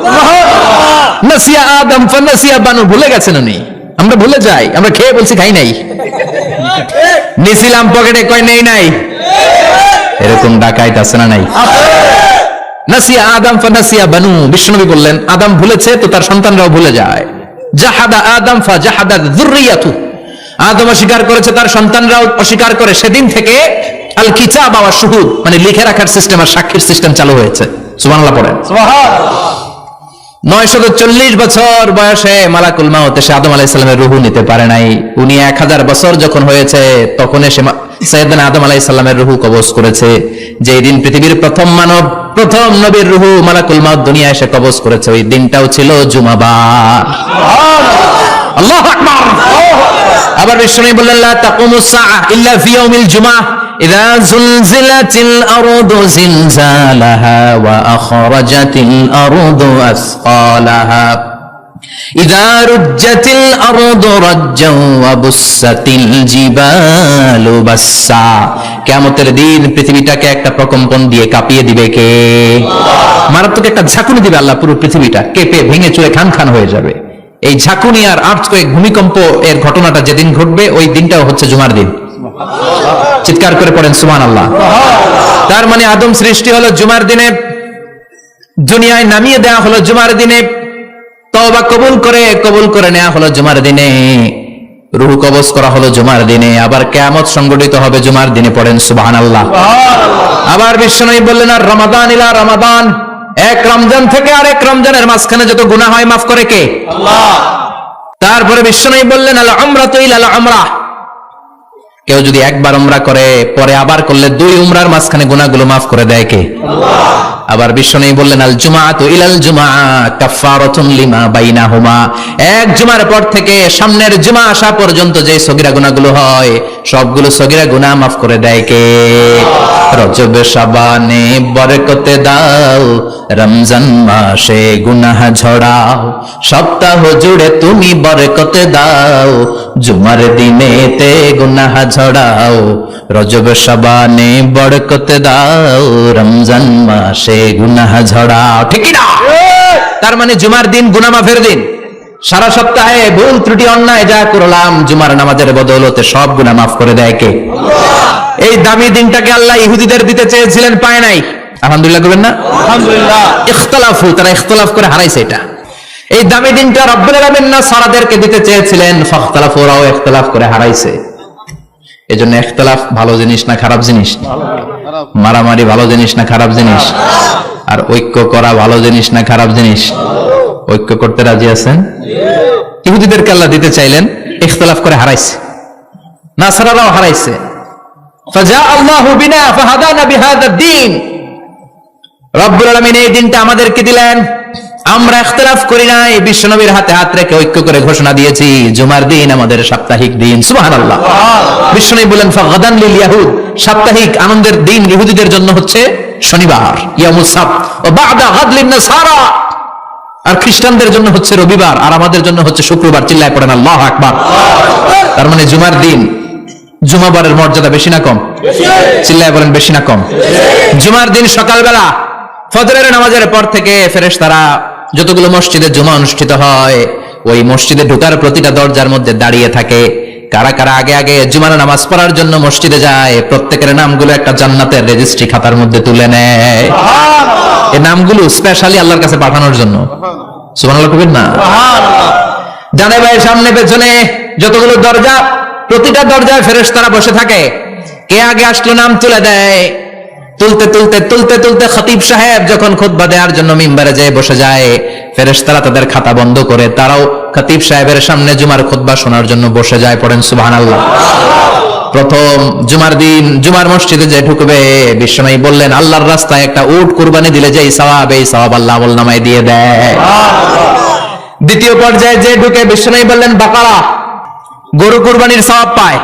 নাসিয়া আদম ফানাসিয়া বানু, ভুলে গেছেন উনি। আমরা ভুলে যাই, আমরা খেয়ে বলছি খাই নাই, নিছিলাম পকেটে, কয় নেই নাই। এরকম ডাকাইত আছে না নাই? নাসিয়া আদম ফানাসিয়া বানু, বিশ্বনবী বললেন, আদম ভুলেছে তো তার সন্তানরাও ভুলে যায়। জাহাদা আদম ফাজাহাদা যুররিয়াতু, আদম অস্বীকার করেছে, তার সন্তানরাও অস্বীকার করে। সেদিন থেকে আল কিতাব ওয়া শুহুদ, মানে লিখে রাখার সিস্টেম আর সাক্ষীর সিস্টেম চালু হয়েছে। সুবহানাল্লাহ পড়েন। সুবহানাল্লাহ। 940 বছর বয়সে মালাকুল মাউত এসে আদম আলাইহিস সালামের রূহ নিতে পারে নাই। উনি 1000 বছর যখন হয়েছে, তখন এসে সাইয়েদনা আদম আলাইহিস সালামের রূহ কবজ করেছে। যেই দিন পৃথিবীর প্রথম মানব, প্রথম নবীর রূহ মালাকুল মাউত দুনিয়া এসে কবজ করেছে, ওই দিনটাও ছিল জুমাবার। সুবহানাল্লাহ, আল্লাহু আকবার। আবার বিশ্বনবী বললেন, লা তাকুমুস সাআ ইল্লা ফি ইয়াউমিল জুমআহ ইযা যুলজিলাতিল আরদু জিলজালাহা ওয়া আখরাজাতিল আরদু আসকালাহা ইযা রুজ্জাতিল আরদু রাজ্জান ওয়া বুসাতিল জিবালু বাসসা। কিয়ামতের দিন পৃথিবীটাকে একটা প্রকম্পন দিয়ে কাঁপিয়ে দিবে কে? মারাত্মক একটা ঝাঁকুনি দিবে আল্লাহ, পুরো পৃথিবীটা কেঁপে ভেঙে চুরে খান খান হয়ে যাবে। এই ঝাঁকুনি আর আর্থকোয়েক, ভূমিকম্প এর ঘটনাটা যেদিন ঘটবে, ওই দিনটাও হচ্ছে জুমার দিন। চিৎকার করে পড়েন সুবহানাল্লাহ। তার মানে আদম সৃষ্টি হলো জুমার দিনে, দুনিয়ায় নামিয়ে দেওয়া হলো জুমার দিনে, তওবা কবুল করে নেওয়া হলো জুমার দিনে, রূহ কবজ করা হলো জুমার দিনে, আবার কিয়ামত সংগঠিত হবে জুমার দিনে। পড়েন সুবহানাল্লাহ। আবার বিশ্বনবী বললেন, আর রমাদান ইলা রমাদান, এক রমজান থেকে আরেক রমজানের মাঝখানে যত গুনাহ হয় মাফ করে কে? আল্লাহ। তারপরে বিশ্বনবী বললেন, আল উমরাতু ইলা আল উমরাহ, কেউ যদি একবার উমরা করে পরে আবার করলে 2 উমরার মাঝখানে গুনাহগুলো মাফ করে দেয় কে? আবার বিশ্বনবী বললেন আল জুমাআতু ইলাল জুমআ কাফফারাতুন লিমা বাইনাহুমা, এক জুমার পর থেকে সামনের জুমা আসা পর্যন্ত যে সগীরা গুনাহগুলো হয় সবগুলো সগীরা গুনাহ মাফ করে দেয় কে? রজব শাবানে বরকতে দাও, রমজান মাসে গুনাহ ঝরাও, সপ্তাহ জুড়ে তুমি বরকতে দাও, জুমার দিনেতে গুনাহ ঝরাও, রজব শাবানে বরকতে দাও, রমজান মাসে গুনাহ ঝরাও। ঠিক না? তার মানে জুমার দিন গুনাহ মাফের দিন। সারা সপ্তাহে ভুল ত্রুটি অন্যায় যা করলাম জুমার নামাজের বদৌলতে সব গুনাহ মাফ করে দেয় কে? এই দামি দিনটাকে আল্লাহ ইহুদিদের দিতে চেয়েছিলেন, পায় নাই। আলহামদুলিল্লাহ করবেন না? আলহামদুলিল্লাহ। ইখতিলাফু, তারা ইখতিলাফ করে হারাইছে এটা। এই দামি দিনটা রব্বুল আলামিন নাসারাদেরকে দিতে চেয়েছিলেন, ফাখতালাফু, ওরাও ইখতিলাফ করে হারাইছে। এজন্য ইখতিলাফ ভালো জিনিস না খারাপ জিনিস? মারামারি ভালো জিনিস না খারাপ জিনিস? আর ঐক্য করা ভালো জিনিস না খারাপ জিনিস? ঐক্য করতে রাজি আছেন? ইহুদিদেরকে আল্লাহ দিতে চাইলেন, ইখতিলাফ করে হারাইছে। নাসারারাও হারাইছে। ফাজা আল্লাহু বিনা ফাহাদানা বিহাদা দ্বীন, রব্বুল আলামিন এই দিনটা আমাদেরকে দিলেন। আমরা ইখতিলাফ করি নাই, বিশ্বনবীর হাতে হাত রেখে ঐক্য করে ঘোষণা দিয়েছি জুমার দিন আমাদের সাপ্তাহিক দিন। সুবহানাল্লাহ। বিশ্বনবী বলেন ফাগাদান লিল ইয়াহুদ, সাপ্তাহিক আনন্দের দিন ইহুদিদের জন্য হচ্ছে শনিবার, ইয়ামুস সাbt, ওয়া বা'দা গাদ লিন নাসারা, আর খ্রিস্টানদের জন্য হচ্ছে রবিবার, আর আমাদের জন্য হচ্ছে শুক্রবার। চিল্লায় পড়েন আল্লাহু আকবার। তার মানে জুমার দিন, জুমাবারের মর্যাদা বেশি না কম? চিল্লায় বলেন বেশি না কম? জুমার দিন সকালবেলা ফজরের নামাজের পর থেকে ফেরেশতারা যতগুলো মসজিদে জুমা অনুষ্ঠিত হয় ওই মসজিদে ঢোকার প্রতিটা দরজার মধ্যে দাঁড়িয়ে থাকে। কারা কারা আগে আগে জুমার নামাজ পড়ার জন্য মসজিদে যায় প্রত্যেকের নামগুলো একটা জান্নাতের রেজিস্ট্রি খাতার মধ্যে তুলে নেয়। এই নামগুলো স্পেশালি আল্লাহর কাছে পাঠানোর জন্য। সুবহানাল্লাহ কইবেন না? ডানে বাঁয়ে সামনে পেছনে যতগুলো দরজা, প্রতিটা দরজায় ফেরেশতারা বসে থাকে। কে আগে আসলো নাম তুলে দেয়। তুলতে তুলতে তুলতে তুলতে খতিব সাহেব যখন খুতবা দেওয়ার জন্য মিম্বারে যেয়ে বসে যায়, ফেরেশতারা তাদের খাতা বন্ধ করে তারাও খতিব সাহেবের সামনে জুমার খুতবা শোনার জন্য বসে যায়। পড়েন সুবহানাল্লাহ। প্রথম জুমার দিন জুমার মসজিদে যে ঢুকবে বিশ্বনবী বললেন আল্লাহর রাস্তায় একটা উট কুরবানি দিলে যে সওয়াব, এই সওয়াব আল্লাহ আমলনামায় দিয়ে দেয়। দ্বিতীয় পর্যায়ে যে ঢুকে বিশ্বনবী বললেন বাকারা, গরু কুরবানির সওয়াব পায়।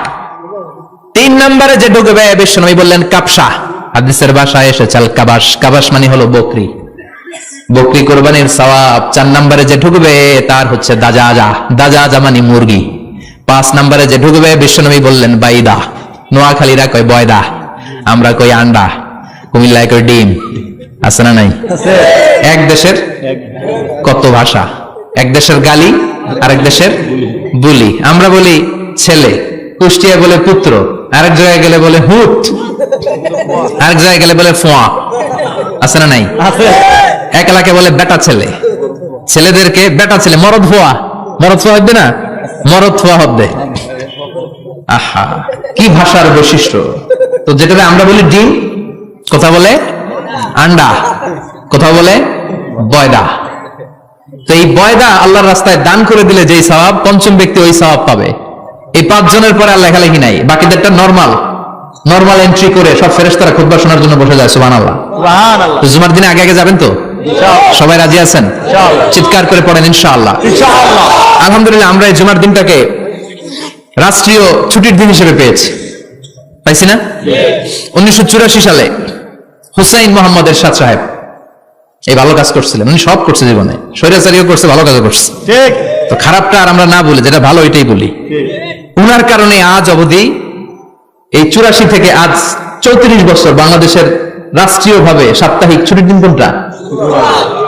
3 নম্বরে যে ঢুকবে বিশ্বনবী বললেন কাবসা, হাদিসের ভাষায় এসেছে আল কাবাস, কাবাস মানে হলো বকরি, বকরি কুরবানির সওয়াব। 4 নম্বরে যে ঢুকবে তার হচ্ছে দাজাজা, দাজাজা মানে মুরগি। 5 নম্বরে যে ঢুকবে বিশ্বনবী বললেন বাইদা, নোয়াখালীরা কয় বয়দা, আমরা কই আন্ডা, কুমিল্লায় কই ডিম। আছে না নাই? এক দেশের কত ভাষা, এক দেশের গালি আরেক দেশের বুলি। আমরা বলি ছেলে, কুষ্টিয়া বলে পুত্র, আরেক জায়গায় গেলে বলে হুট, আরেক জায়গায় গেলে বলে ফোয়া। আছে না নাই? এক এলাকে বলে বেটা ছেলে, ছেলেদেরকে বেটা ছেলে। মরদ ফোয়া, মরদ ফোয়া হবে না, মরদ ফোয়া হবে। আহা, কি ভাষার বৈশিষ্ট্য। তো যেটা আমরা বলি ডিম, কথা বলে আন্ডা, কথা বলে বয়দা। তো এই বয়দা আল্লাহর রাস্তায় দান করে দিলে যেই সওয়াব, পঞ্চম ব্যক্তি ওই সওয়াব পাবে। এই 5 জনের পরে আর লেখালেখি নাই, বাকিদেরটা নরমাল এন্ট্রি করে সব ফেরেশতারা খুতবা শোনার জন্য বসে যায়। সুবহানাল্লাহ। সুবহানাল্লাহ। জুমার দিনে আগে আগে যাবেন তো? ইনশাআল্লাহ। সবাই রাজি আছেন? ইনশাআল্লাহ। চিৎকার করে পড়েন ইনশাআল্লাহ। ইনশাআল্লাহ। আলহামদুলিল্লাহ, আমরা এই জুমার দিনটাকে রাষ্ট্রীয় ছুটির দিন হিসেবে পেয়েছি, পাইছি না? 1984 সালে হুসাইন মোহাম্মদ এরশাদ সাহেব এই ভালো কাজ করছিলেন। উনি সব করছে জীবনে, স্বৈরাচারীও করছে, ভালো কাজও করছে। ঠিক। তো খারাপটা আর আমরা না বলি, যেটা ভালো এটাই বলি। উনার কারণে আজ অবধি এই 84 থেকে আজ 34 বছর বাংলাদেশের রাষ্ট্রীয়ভাবে সাপ্তাহিক ছুটির দিন কোনটা?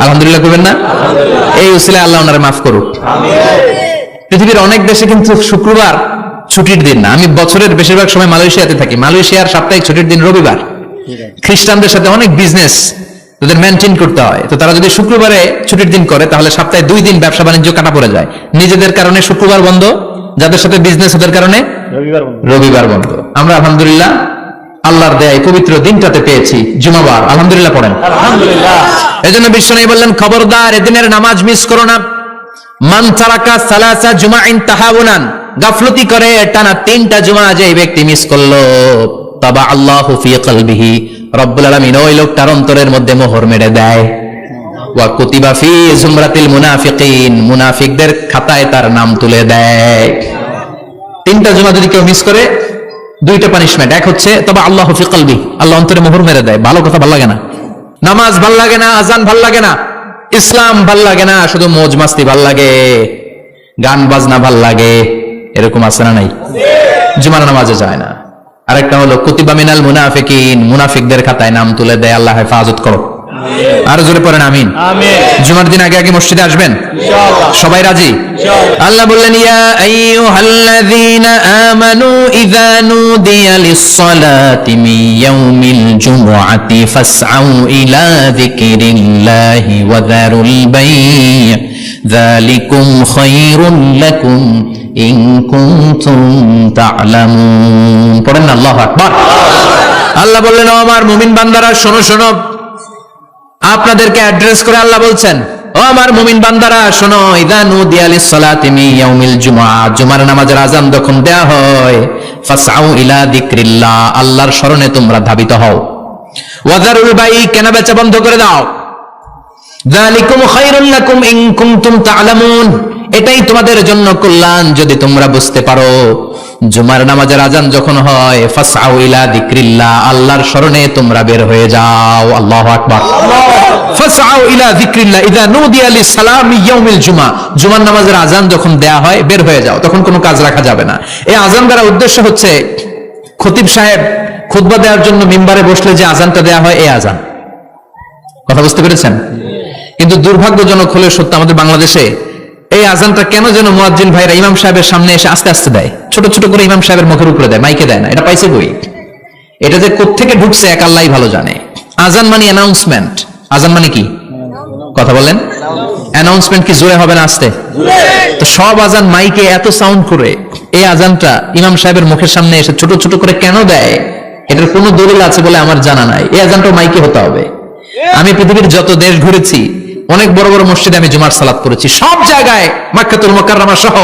আলহামদুলিল্লাহ করবেন না? এই উসিলায় আল্লাহ ওনারে মাফ করুক। পৃথিবীর অনেক দেশে কিন্তু শুক্রবার ছুটির দিন না। আমি বছরের বেশিরভাগ সময় মালয়েশিয়াতে থাকি। মালয়েশিয়ার সাপ্তাহিক ছুটির দিন রবিবার। খ্রিস্টানদের সাথে অনেক বিজনেস তাদের মেনটেন করতে হয়, তো তারা যদি শুক্রবারে ছুটির দিন করে তাহলে সপ্তাহে 2 দিন ব্যবসা বাণিজ্য কাটা পড়ে যায়। নিজেদের কারণে শুক্রবার বন্ধ, যাদের সাথে বিজনেস ওদের কারণে রবিবার বন্ধ। আমরা আলহামদুলিল্লাহ আল্লাহর দেয় পবিত্র দিনটাতে পেয়েছি জুমাবার। আলহামদুলিল্লাহ পড়েন আলহামদুলিল্লাহ। এজন্য বিশ্বনবী বললেন খবরদার এদিনের নামাজ মিস করো না। মান তারাকা সালাসা জুমাইন তাহাউনান, গাফলতি করে টানা 3টা জুমা যে ব্যক্তি মিস করলো, তাবা আল্লাহু ফি কলবিহি, রব্বুল আলামিন ওই লোকটার অন্তরের মধ্যে মোহর মেরে দেয়। ওয়া কুতিবা ফি জুমরাতিল মুনাফিকিন, মুনাফিকদের খাতায় তার নাম তুলে দেয়। 3টা জুমা যদি কেউ মিস করে, 2টা পানিশমেন্ট। এক হচ্ছে তবে আল্লাহু ফি কলবি, আল্লাহ অন্তরে মোহর মেরে দেয়। ভালো কথা ভাল লাগে না, নামাজ ভাল লাগে না, আজান ভাল লাগে না, ইসলাম ভাল লাগে না, শুধু মौज মাস্তি ভাল লাগে, গান বাজনা ভাল লাগে, এরকম আছে না নাই? জুমার নামাজে যায় না। আরেকটা হলো কুতিবা মিনাল মুনাফিকিন, মুনাফিকদের খাতায় নাম তুলে দেয়। আল্লাহ হেফাজত করো। আরো জোরে পড়েন আমিন। জুমার দিন আগে আগে মসজিদে আসবেন ইনশাআল্লাহ। সবাই রাজি? আল্লাহ বললেন ইয়া আইয়ুহাল্লাযীনা আমানু ইযা নুদিয়া লিস-সালাতি মিন ইয়াউমিল জুমআতি ফাসআউ ইলা যিকরিল্লাহি ওয়া যারুল বাই', যালিকুম খায়রুল লাকুম ইন কুনতুম তা'লামুন। পড়েন না আল্লাহু আকবার। আল্লাহ বললেন ও আমার মুমিন বান্দারা শোনো শোনো। আপনাদেরকে অ্যাড্রেস করে আল্লাহ বলছেন, ও আমার মুমিন বান্দারা শোনো, ইযা নুদিয়া লিস-সালাতি মিন ইয়াউমিল জুমআ, জুমার নামাজের আযান যখন দেয়া হয়, ফাসআউ ইলা যিকরিল্লাহ, আল্লাহর স্মরণে তোমরা ধাবিত হও। ওয়া যারুল বাই', কেনা বেচা বন্ধ করে দাও। যালিকুম খায়রুল লাকুম ইন কুনতুম তা'লামুন, এটাই তোমাদের জন্য কল্যাণ যদি তোমরা বুঝতে পারো। জুমার নামাজের আযান যখন হয়, ফাসআউ ইলা যিকরিল্লাহ, আল্লাহর স্মরণে তোমরা বের হয়ে যাও। আল্লাহু আকবার। ফাসআউ ইলা যিকরিল্লাহ ইযা নুদিয়া লিস-সালামি ইয়াউমিল জুমআ, জুমার নামাজের আযান যখন দেয়া হয় বের হয়ে যাও, তখন কোনো কাজ রাখা যাবে না। এই আযান দ্বারা উদ্দেশ্য হচ্ছে খতিব সাহেব খুতবা দেওয়ার জন্য মিম্বারে বসলে যে আযানটা দেয়া হয়, এই আযান। কথা বুঝতে পেরেছেন? কিন্তু দুর্ভাগ্যজনক হলে সত্য, আমাদের বাংলাদেশে এই আযানটা কেন যেন মুয়াজ্জিন ভাইরা ইমাম সাহেবের সামনে এসে আস্তে আস্তে দেয়, ছোট ছোট করে ইমাম সাহেবের মুখের উপরে দেয়, মাইকে দেয় না। এটা পাইছে কই? এটা যে কোত্থেকে ঢুকছে এক আল্লাহই ভালো জানে। আযান মানে অ্যানাউন্সমেন্ট। আযান মানে কি? কথা বলেন। অ্যানাউন্সমেন্ট কি জোরে হবে না আস্তে? তো সব আযান মাইকে এত সাউন্ড করে, এই আযানটা ইমাম সাহেবের মুখের সামনে এসে ছোট ছোট করে কেন দেয়? এটার কোনো দলিল আছে বলে আমার জানা নাই। এই আযানটাও মাইকে হতে হবে। আমি পৃথিবীর যত দেশ ঘুরেছি, অনেক বড় বড় মসজিদে আমি জুমার সালাত করেছি, সব জায়গায় মক্কাতুল মুকাররমা সহ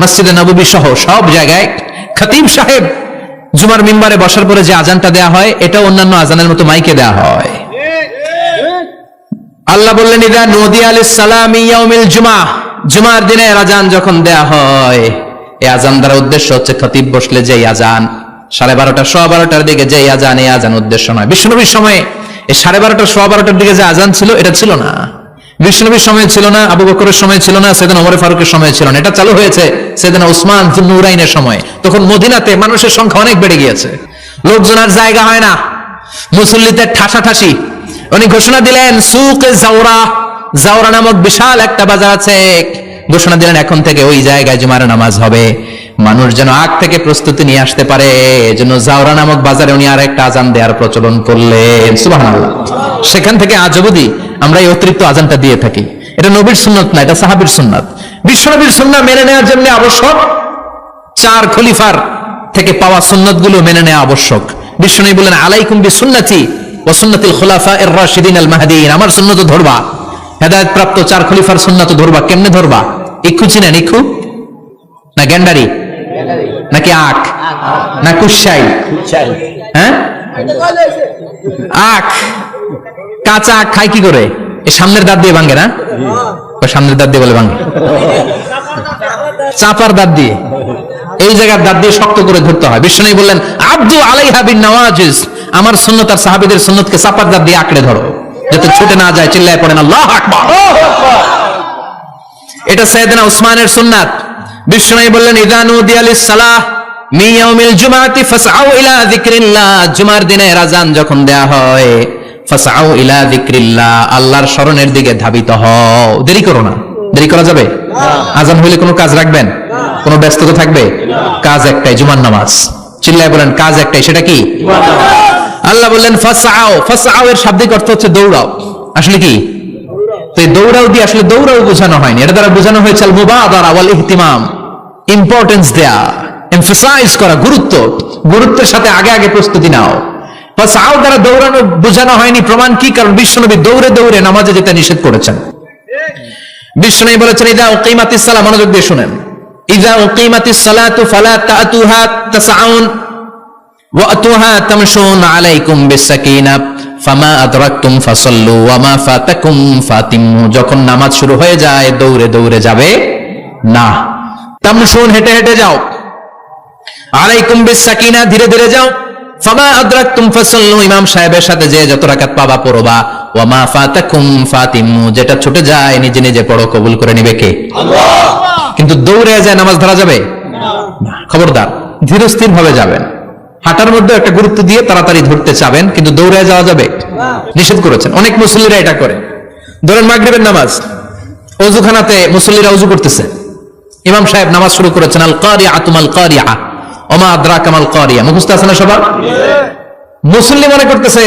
মসজিদে নববী সহ সব জায়গায় খতিব সাহেব জুমার মিম্বারে বসার পরে যে আযানটা দেয়া হয়, এটা অন্যান্য আযানের মতো মাইকে দেয়া হয়। আল্লাহ বললেন ইযা নুদিয়া লিস-সালামি ইয়াউমিল জুমআ, জুমার দিনে আযান যখন দেয়া হয়, এই আযান দ্বারা উদ্দেশ্য হচ্ছে খতিব বসলে যে আযান 12:30 12:15 দিকে যে আযান, এই আযান উদ্দেশ্য নয়। বিশ্বনবীর সময়ে এই 12:30 12:15 দিকে যে আযান ছিল, এটা ছিল না। বিশ্বনবীর সময় ছিল না, আবু বকরের সময় ছিল না, সাইয়েদনা ওমর ফারুকের সময় ছিল না। এটা চালু হয়েছে সাইয়েদনা উসমান যুন্নুরাইনের সময়। তখন মদিনাতে মানুষের সংখ্যা অনেক বেড়ে গিয়েছে, লোকজনের জায়গা হয় না, মুসল্লিদের ঠাসাঠাসি। উনি ঘোষণা দিলেন সুকে জাওরা, জাওরা নামক বিশাল একটা বাজার আছে, ঘোষণা দিলেন এখন থেকে ওই জায়গায় জুমার নামাজ হবে। মানুষ যেন আগ থেকে প্রস্তুতি নিয়ে আসতে পারে, এজন্য জাওরা নামক বাজারে উনি আর একটা আযান দেওয়ার প্রচলন করলেন। সুবহানাল্লাহ। সেখান থেকে আজ অবধি আমরা এই অতিরিক্ত আযানটা দিয়ে থাকি। এটা নবীর সুন্নাত না, এটা সাহাবীর সুন্নাত। বিশ্বনবীর সুন্নাহ মেনে নেওয়ার জন্য আবশ্যক 4 খলিফার থেকে পাওয়া সুন্নাতগুলো মেনে নেওয়া আবশ্যক। বিশ্বনবী বলেন আলাইকুম বিসুন্নতি ওয়া সুন্নাতিল খুলাফায়ে রাশিদিন আল মাহদিয়িন, আমার সুন্নাত ধরবা, হেদায়েত প্রাপ্ত 4 খলিফার সুন্নাত ধরবা। কেমনে ধরবা? ইক্ষু চিনেন? ইক্ষু না গ্যান্ডারি নাকি আখ না কুশাই? হ্যাঁ, আখ। কাঁচা আখ খায় কি করে? এই সামনের দাঁত দিয়ে ভাঙে না? সামনের দাঁত দিয়ে বলে ভাঙে, চাপার দাঁত দিয়ে, এই জায়গার দাঁত দিয়ে শক্ত করে ধরতে হয়। বিশ্বনবী বললেন আব্দু আলাইহা বিন নওয়াজিজ, আমার সুন্নাত আর সাহাবীদের সুন্নাতকে চাপার দাঁত দিয়ে আঁকড়ে ধরো, যাতে ছুটে না যায়। চিল্লায় পড়েন আল্লাহু আকবার। এটা সাইয়েদনা উসমানের সুন্নাত। বিশ্বনবী বললেন ইযা নুদিয়া লিস-সালাহ মিন ইয়াউমিল জুমআতি ফাসআউ ইলা যিকরিল্লাহ, জুমার দিনে আযান যখন দেয়া হয়, ফাসআউ ইলা যিকরিল্লাহ, আল্লাহর স্মরণের দিকে ধাবিত হও। দেরি করো না। দেরি করা যাবে? আযান হইলে কোনো কাজ রাখবেন? কোনো ব্যস্ততা থাকবে? কাজ একটাই, জুমার নামাজ। চিল্লায় বলেন কাজ একটাই, সেটা কি? আল্লাহ বললেন ফাসআউ, ফাসআউ এর শাব্দিক অর্থ হচ্ছে দৌড়াও। আসলে কি? তো এই দৌড়াও দিয়ে আসলে দৌড়াও বোঝানো হয়নি, এটা দ্বারা বোঝানো হয়েছে আল মুবাদারা ওয়াল ইহতিমাম, ইম্পর্টেন্স দেয়া, এমফাসাইজ করা, গুরুত্ব, গুরুত্বের সাথে আগে আগে প্রস্তুতি নাও। ফাসআউ দ্বারা দৌড়ানো বোঝানো হয়নি। প্রমাণ কি? কারণ বিশ্বনবী দৌড়ে দৌড়ে নামাজে যেতে নিষেধ করেছেন। বিশ্বনবী বলেছেন ইদা উকিমাতিস সালাহ, মনোযোগ দিয়ে শুনেন, ইযা উকিমাতিস সালাতু ফালা তা'তুহা তাসআউন ওয়া আতুহা তামশুন আলাইকুম বিসাকিনা ফামা আদরাকতুম ফাসাল্লু ওয়া মা ফাতাকুম ফাতিমু। যখন নামাজ শুরু হয়ে যায় দৌড়ে দৌড়ে যাবে না, তামশুন হেঁটে হেঁটে যাও, আলাইকুম বিসাকিনা ধীরে ধীরে যাও, ফামা আদরাকতুম ফাসাল্লু ইমাম সাহেবের সাথে যে যত রাকাত পাবা পড়বা, ওয়া মা ফাতাকুম ফাতিমু যেটা ছুটে যায় নিজে নিজে পড়ো, কবুল করে নিবে কে? আল্লাহ। কিন্তু দৌড়ে যায় নামাজ ধরা যাবে না, খবরদার ধীর স্থির ভাবে যাবেন। হাঁটার মধ্যে একটা গুরুত্ব দিয়ে তাড়াতাড়ি ধরতে চাবেন, কিন্তু দৌড়ে যাওয়া যাবে নিষেধ করেছেন। অনেক মুসল্লিরা এটা করে। ধরেন মাগরিবের নামাজ, ওযুখানাতে মুসল্লিরা ওযু করতেছে, ইমাম সাহেব নামাজ শুরু করেছেন, আল কারিআতু মাল কারিআ ওয়া মা আদরাকা মাল কারিআ, মুখস্থ আছে না সবার? মুসল্লি মনে করতেছে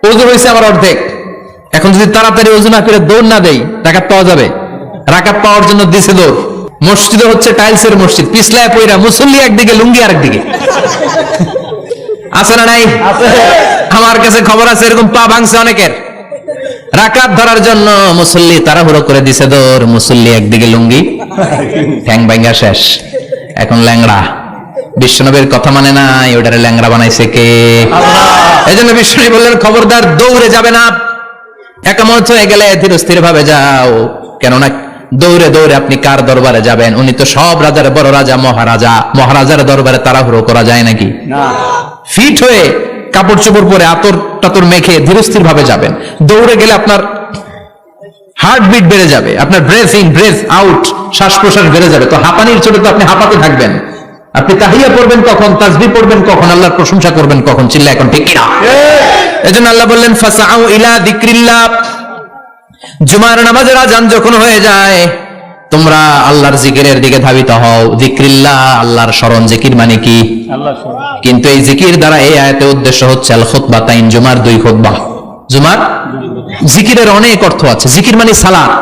ওযু হয়েছে আমার অর্ধেক, এখন যদি তাড়াতাড়ি ওযু না করে দৌড় না দেই রাকাত পাওয়া যাবে। রাকাত পাওয়ার জন্য দিছে দৌড়। মসজিদে হচ্ছে টাইলসের মসজিদ, পিছলায় পয়রা মুসল্লি একদিকে, লুঙ্গি আরেকদিকে। আছে না নাই? আমার কাছে খবর আছে এরকম পা ভাঙছে অনেকের। রাকাত ধরার জন্য মুসল্লি তাড়াহুড়ো করে দিছে দৌড়, মুসল্লি একদিকে লুঙ্গি, ঠ্যাং ভাঙা শেষ, এখন ল্যাংড়া। বিশ্বনবীর কথা মানে নাই, ওটারে ল্যাংড়া বানাইছে কে? এই জন্য বিশ্বনবী বললেন খবরদার দৌড়ে যাবে না, একামত হয়ে গেলে ধীর স্থির ভাবে যাও। কেননা দৌড়ে দৌড়ে আপনি কার দরবারে যাবেন? উনি তো সব রাজার বড় রাজা, মহারাজা। মহারাজার দরবারে তাড়াহুড়ো করা যায় নাকি? না। ফিট হয়ে কাপড় চোপড় পরে আতর টাতর মেখে ধীরস্থির ভাবে যাবেন। দৌড়ে গেলে আপনার হার্টবিট বেড়ে যাবে, আপনার ব্রেথ ইন ব্রেথ আউট, শ্বাস প্রশ্বাস বেড়ে যাবে। তো হাঁপানির চোটে তো আপনি হাঁপাতে থাকবেন। আপনি তাহিয়া পড়বেন কখন, তাসবিহ পড়বেন কখন, আল্লাহর প্রশংসা করবেন কখন? চিল্লা এখন ঠিক কিনা? এজন্য আল্লাহ বললেন ফাসাউ ইলা যিকরিল্লাহ, জুমার নামাজের আযান যখন হয়ে যায় তোমরা আল্লাহর জিকিরের দিকে ধাবিত হও। যিকরিল্লাহ আল্লাহর স্মরণ। জিকির মানে কি? আল্লাহর স্মরণ। কিন্তু এই জিকির দ্বারা এই আয়াতের উদ্দেশ্য হচ্ছে আল খুতবাতাইন, জুমার দুই খুতবা। জুমার জিকিরের অনেক অর্থ আছে। জিকির মানে সালাত,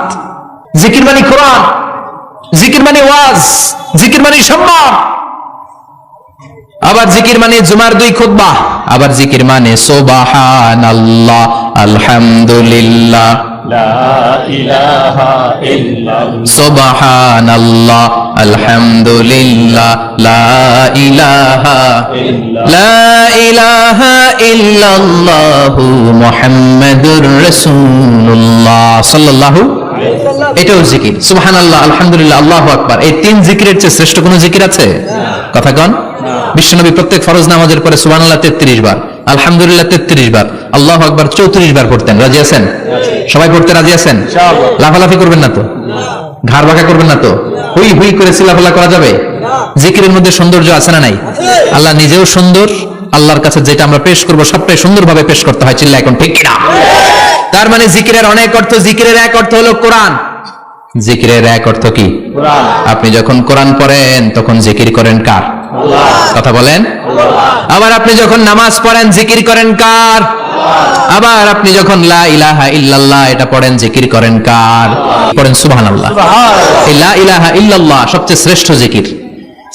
জিকির মানে কোরআন, জিকির মানে ওয়াজ, জিকির মানে সম্মান। আবার জিকির মানে জুমার দুই খুতবা। আবার জিকির মানে সুবহানাল্লাহ, আলহামদুলিল্লাহ, লা ইলাহা ইল্লাল্লাহ, সুবহানাল্লাহ, আলহামদুলিল্লাহ, লা ইলাহা ইল্লাল্লাহ, লা ইলাহা ইল্লাল্লাহু মুহাম্মাদুর রাসূলুল্লাহ সাল্লাল্লাহু আলাইহি ওয়াসাল্লাম। এটাও জিকির। সুবহানাল্লাহ, আলহামদুলিল্লাহ, আল্লাহু আকবার। এই তিন জিকিরের চেয়ে শ্রেষ্ঠ কোন জিকির আছে? কথা কন। বিশ্বনবী প্রত্যেক ফরজ নামাজের পরে সুবহানাল্লাহ 33 বার, আলহামদুলিল্লাহ 33 বার, আল্লাহু আকবার 34 বার পড়তেন। রাজি আছেন? সবাই পড়তে রাজি আছেন? লাফালাফি করবেন না তো? ঘাড় বাঁকা করবেন না তো? হুই হুই করে চিল্লাফাল্লা করা যাবে? জিকিরের মধ্যে সৌন্দর্য আছে না নাই? আল্লাহ নিজেও সুন্দর। আল্লাহর কাছে যেটা আমরা পেশ করব সবটাই সুন্দরভাবে পেশ করতে হয়। চিল্লা এখন ঠিক কিনা? তার মানে জিকিরের অনেক অর্থ। জিকিরের এক অর্থ হলো কোরআন। জিকিরের এক অর্থ কি? কোরআন। আপনি যখন কোরআন পড়েন তখন জিকির করেন কার? আল্লাহ। কথা বলেন। আল্লাহ। আবার আপনি যখন নামাজ পড়েন জিকির করেন কার? আল্লাহ। আবার আপনি যখন লা ইলাহা ইল্লাল্লাহ এটা পড়েন জিকির করেন কার? আল্লাহ। পড়েন সুবহানাল্লাহ। সুবহানাল্লাহ। এই লা ইলাহা ইল্লাল্লাহ সবচেয়ে শ্রেষ্ঠ জিকির।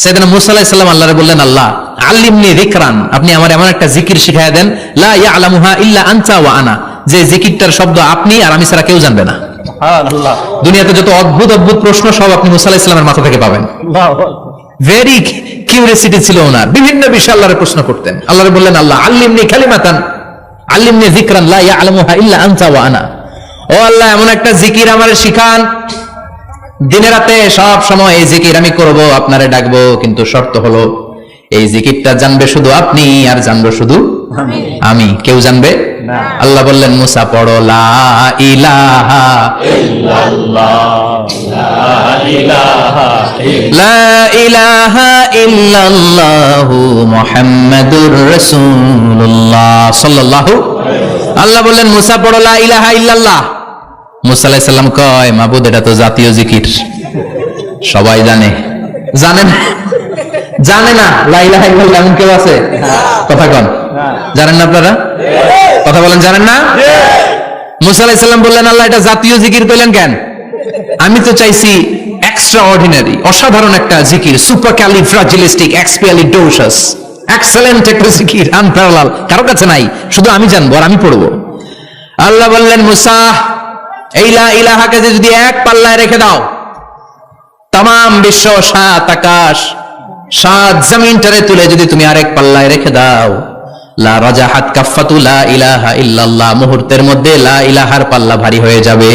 সাইয়েদনা মুসা আলাইহিস সালাম আল্লাহরে বললেন, আল্লাহ আল্লিমনি যিকরান, আপনি আমার এমন একটা জিকির শিখায়া দেন, লা ইয়ালামুহা ইল্লা আনতা ওয়া আনা, যে জিকিরটার শব্দ আপনি আর আমি ছাড়া কেউ জানবে না। সুবহানাল্লাহ। দুনিয়াতে যত অদ্ভুত অদ্ভুত প্রশ্ন সব আপনি মুসা আলাইহিস সালামের মাথা থেকে পাবেন। ভেরি কিউরিয়াসিটি ছিল ওনার, বিভিন্ন বিষয়ে আল্লাহরে প্রশ্ন করতেন। আল্লাহরে বললেন, আল্লাহ আল্লিমনি কালিমাতান আল্লিমনি যিকরান লা ইয়ালামুহা ইল্লা আনতা ওয়া আনা, ও আল্লাহ এমন একটা জিকির আমারে শিখান, দিনে রাতে সব সময় এই জিকির আমি করব, আপনারে ডাকবো, কিন্তু শর্ত হলো এই জিকিরটা জানবে শুধু আপনি আর জানবো শুধু আমি, কেউ জানবে না। আল্লাহ বললেন, মুসা পড়ো লা ইলাহা ইল্লাল্লাহ, লা ইলাহা ইল্লাল্লাহু মুহাম্মাদুর রাসূলুল্লাহ সাল্লাল্লাহু আলাইহি ওয়াসাল্লাম। আল্লাহ বললেন, মুসা পড়ো লা ইলাহা ইল্লাল্লাহ। মুসা আলাইহিস সালাম কয়, মাবুদ এটা তো জাতীয় জিকির, সবাই জানে। জানেন? জানে না লা ইলাহা ইল্লাল্লাহ এমন কেউ আছে? কথা কন। জানেন না আপনারা? কথা বলেন, জানেন না? মুসা আলাইহিস সালাম বললেন, আল্লাহ এটা জাতীয় জিকির কইলেন কেন? আমি তো চাইছি এক্সট্রা অর্ডিনারি, অসাধারণ একটা জিকির, সুপারক্যালিফ্রাজিলিস্টিক এক্সপিয়ালিডোসাস, এক্সেলেন্ট একটা জিকির, আনপ্যারালাল, কারো কাছে নাই, শুধু আমি জানবো আর আমি পড়বো। আল্লাহ বললেন, মুসা এই লা ইলাহাকে যদি এক পাল্লায় রেখে দাও তামাম বিশ্ব, 7 আকাশ, 7 জমিনটারে তুলে যদি তুমি আরেক পাল্লায় রেখে দাও, লা রাজাহাত কাফাতু লা ইলাহা ইল্লাল্লাহ, মুহূর্তের মধ্যে লা ইলাহার পাল্লা ভারী হয়ে যাবে।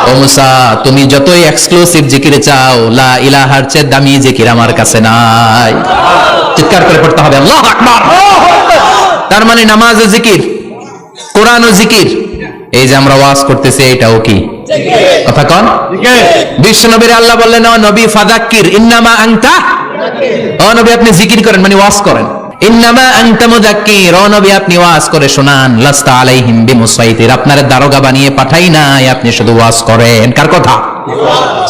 ও মুসা, তুমি যতই এক্সক্লুসিভ জিকির চাও, লা ইলাহার চেয়ে দামি জিকির আমার কাছে নাই। চিৎকার করে পড়তে হবে আল্লাহু আকবার। তার মানে নামাজ ও জিকির, কোরআন ও জিকির, এই যে আমরা ওয়াজ করতেছি এটাও কি কথা কন? বিশ্ব নবীর আল্লাহ বললেন, ও নবী ফাযাক্কির ইন্নামা আনতা, ও নবী আপনি জিকির করেন মানে ওয়াজ করেন। ইন্নামা আনতা মুযাক্কির, ও নবী আপনি ওয়াজ করে শোনান। লাস্তা আলাইহিম বিমুসাইতির, আপনারে দারোগা বানিয়ে পাঠাই নাই, আপনি শুধু ওয়াজ করেন। কার কথা?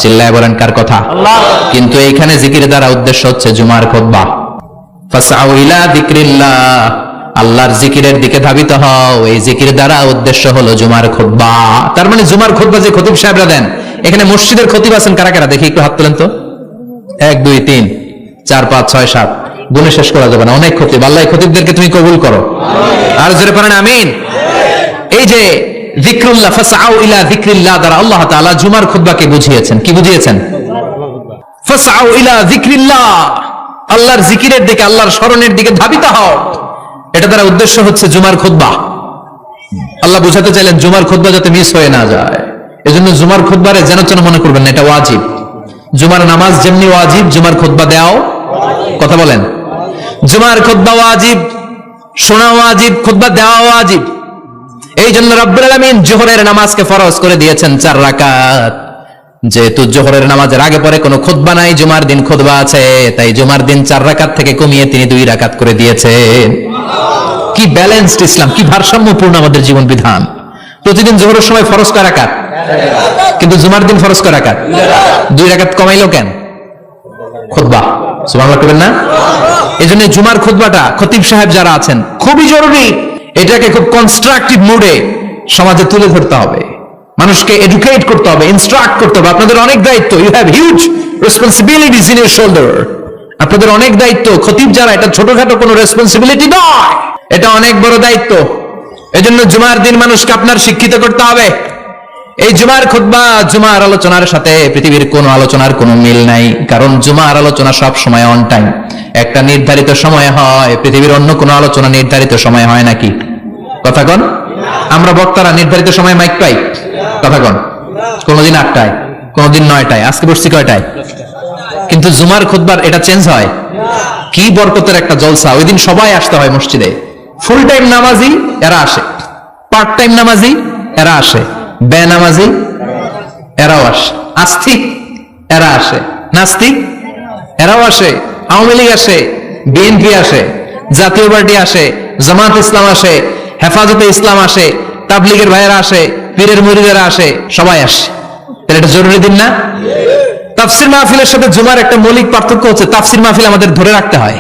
চিল্লায় বলেন কার কথা? আল্লাহ। কিন্তু এইখানে জিকির দ্বারা উদ্দেশ্য হচ্ছে জুমার খুতবা। ফাসআউ ইলা যিকরিল্লাহ, আল্লাহর জিকিরের দিকে ধাবিত হও, এই জিকির দ্বারা উদ্দেশ্য হলো জুমার খুতবা। তার মানে জুমার খুতবা যে খতিব সাহেবরা দেন, এখানে মসজিদের খতিব আছেন কারা কারা দেখি একটু হাত তোলেন তো। 1 2 3 4 5 6 7, গুণে শেষ করা যাবে না, অনেক খতিব। আল্লাহ খতিবদেরকে তুমি কবুল করো, আর জোরে পড়েন আমিন। এই যে যিকরুল্লাহ, ফাসআউ ইলা যিকরিল্লাহ দ্বারা আল্লাহ তাআলা জুমার খুতবাকে বুঝিয়েছেন। কি বুঝিয়েছেন? ফাসআউ ইলা যিকরিল্লাহ, আল্লাহর জিকিরের দিকে, আল্লাহর স্মরণের দিকে ধাবিত হও। এটা দ্বারা উদ্দেশ্য হচ্ছে জুমার খুতবা। আল্লাহ বুঝাতে চাইলেন জুমার খুতবা যাতে মিস হয়ে না যায়, এজন্য জুমার খুতবারে যেন তেন মনে করবেন না, এটা ওয়াজিব। জুমার নামাজ যেমনি ওয়াজিব, জুমার খুতবা দেওয়াও, কথা বলেন, জুমার খুতবা ওয়াজিব, শোনা ওয়াজিব, খুতবা দেওয়া ওয়াজিব। এই জন্য রব্বুল আলামিন জোহরের নামাজকে ফরজ করে দিয়েছেন 4 রাকাত। যেহেতু জোহরের নামাজের আগে পরে কোনো খুতবা নাই, জুমার দিন খুতবা আছে, তাই জুমার দিন 4 রাকাত থেকে কমিয়ে তিনি 2 রাকাত করে দিয়েছেন। কি ব্যালেন্সড ইসলাম, কি ভারসাম্যপূর্ণ আমাদের জীবন বিধান। প্রতিদিন জোহরের সময় ফরজ কয় রাকাত, কিন্তু জুমার দিন ফরজ কয় রাকাত? 2 রাকাত কমাইলো কেন? খুতবা, সুবহানাল্লাহ করবেন না? এজন্য জুমার খুতবাটা খতিব সাহেব যারা আছেন খুবই জরুরি। এটাকে খুব কনস্ট্রাকটিভ মুডে সমাজে তুলে ধরতে হবে, মানুষকে এডুকেট করতে হবে, ইনস্ট্রাক্ট করতে হবে। আপনাদের অনেক দায়িত্ব, you have huge responsibilities in your shoulder. আপনাদের অনেক দায়িত্ব। খতিব যারা, এটা ছোটখাটো কোনো রেসপন্সিবিলিটি নয়, এটা অনেক বড় দায়িত্ব। এজন্য জুমার দিন মানুষকে আপনার শিক্ষিত করতে হবে। এই জুমার খুতবা, জুমার আলোচনার সাথে পৃথিবীর কোন আলোচনার কোনো মিল নাই, কারণ জুমার আলোচনা সব সময় অন টাইম, একটা নির্ধারিত সময় হয়। পৃথিবীর অন্য কোনো আলোচনা নির্ধারিত সময় হয় নাকি? কথা কন। আমরা বক্তারা নির্ধারিত সময় মাইক পাই, কথা কন। কোনদিন 8টায়, কোনদিন 9টায়, আজকে বসছি কয়টায়? কিন্তু জুমার খুতবার এটা চেঞ্জ হয়। কি বরকতের একটা জলসা! ওই দিন সবাই আসতে হয় মসজিদে। ফুল টাইম নামাজি এরা আসে, পার্ট টাইম নামাজি এরা আসে, বেনামাজি এরাও আসে, আস্তিক এরা আসে, নাস্তিক এরাও আসে, আওয়ামী লীগ আসে, বিএনপি আসে, জাতীয় পার্টি আসে, জামাত ইসলাম আসে, হেফাজতে ইসলাম আসে, তাবলীগের ভাইয়েরা আসে, পীরের মুরিদেরা আসে, সবাই আসে। তাহলে এটা জরুরি দিন না? তাফসির মাহফিলের সাথে জুমার একটা মৌলিক পার্থক্য হচ্ছে, তাফসির মাহফিল আমাদের ধরে রাখতে হয়।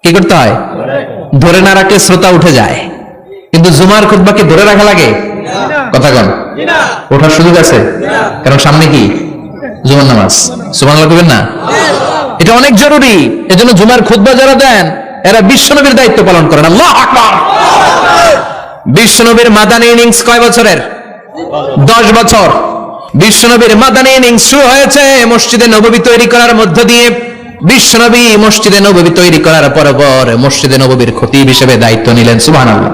কি করতে হয়? ধরে না রাখলে শ্রোতা উঠে যায়। কিন্তু জুমার খুতবাকে ধরে রাখা লাগে? কথা কন। ওঠার সুযোগ আছে, কারণ সামনে কি? জুমার নামাজ। সুবহানাল্লাহ বলবেন না? এটা অনেক জরুরি। এজন্য জুমার খুতবা যারা দেন, এরা বিশ্বনবীর দায়িত্ব পালন করেন। আল্লাহু আকবার। বিশ্বনবীর মাদানী ইনিংস কয় বছরের? 10 বছর। বিশ্বনবীর মাদানী ইনিংস শুরু হয়েছে মসজিদে নববী তৈরি করার মধ্য দিয়ে। বিশ্বনবী মসজিদে নববী তৈরি করার পর মসজিদে নববীর খতিব হিসেবে দায়িত্ব নিলেন। সুবহানাল্লাহ।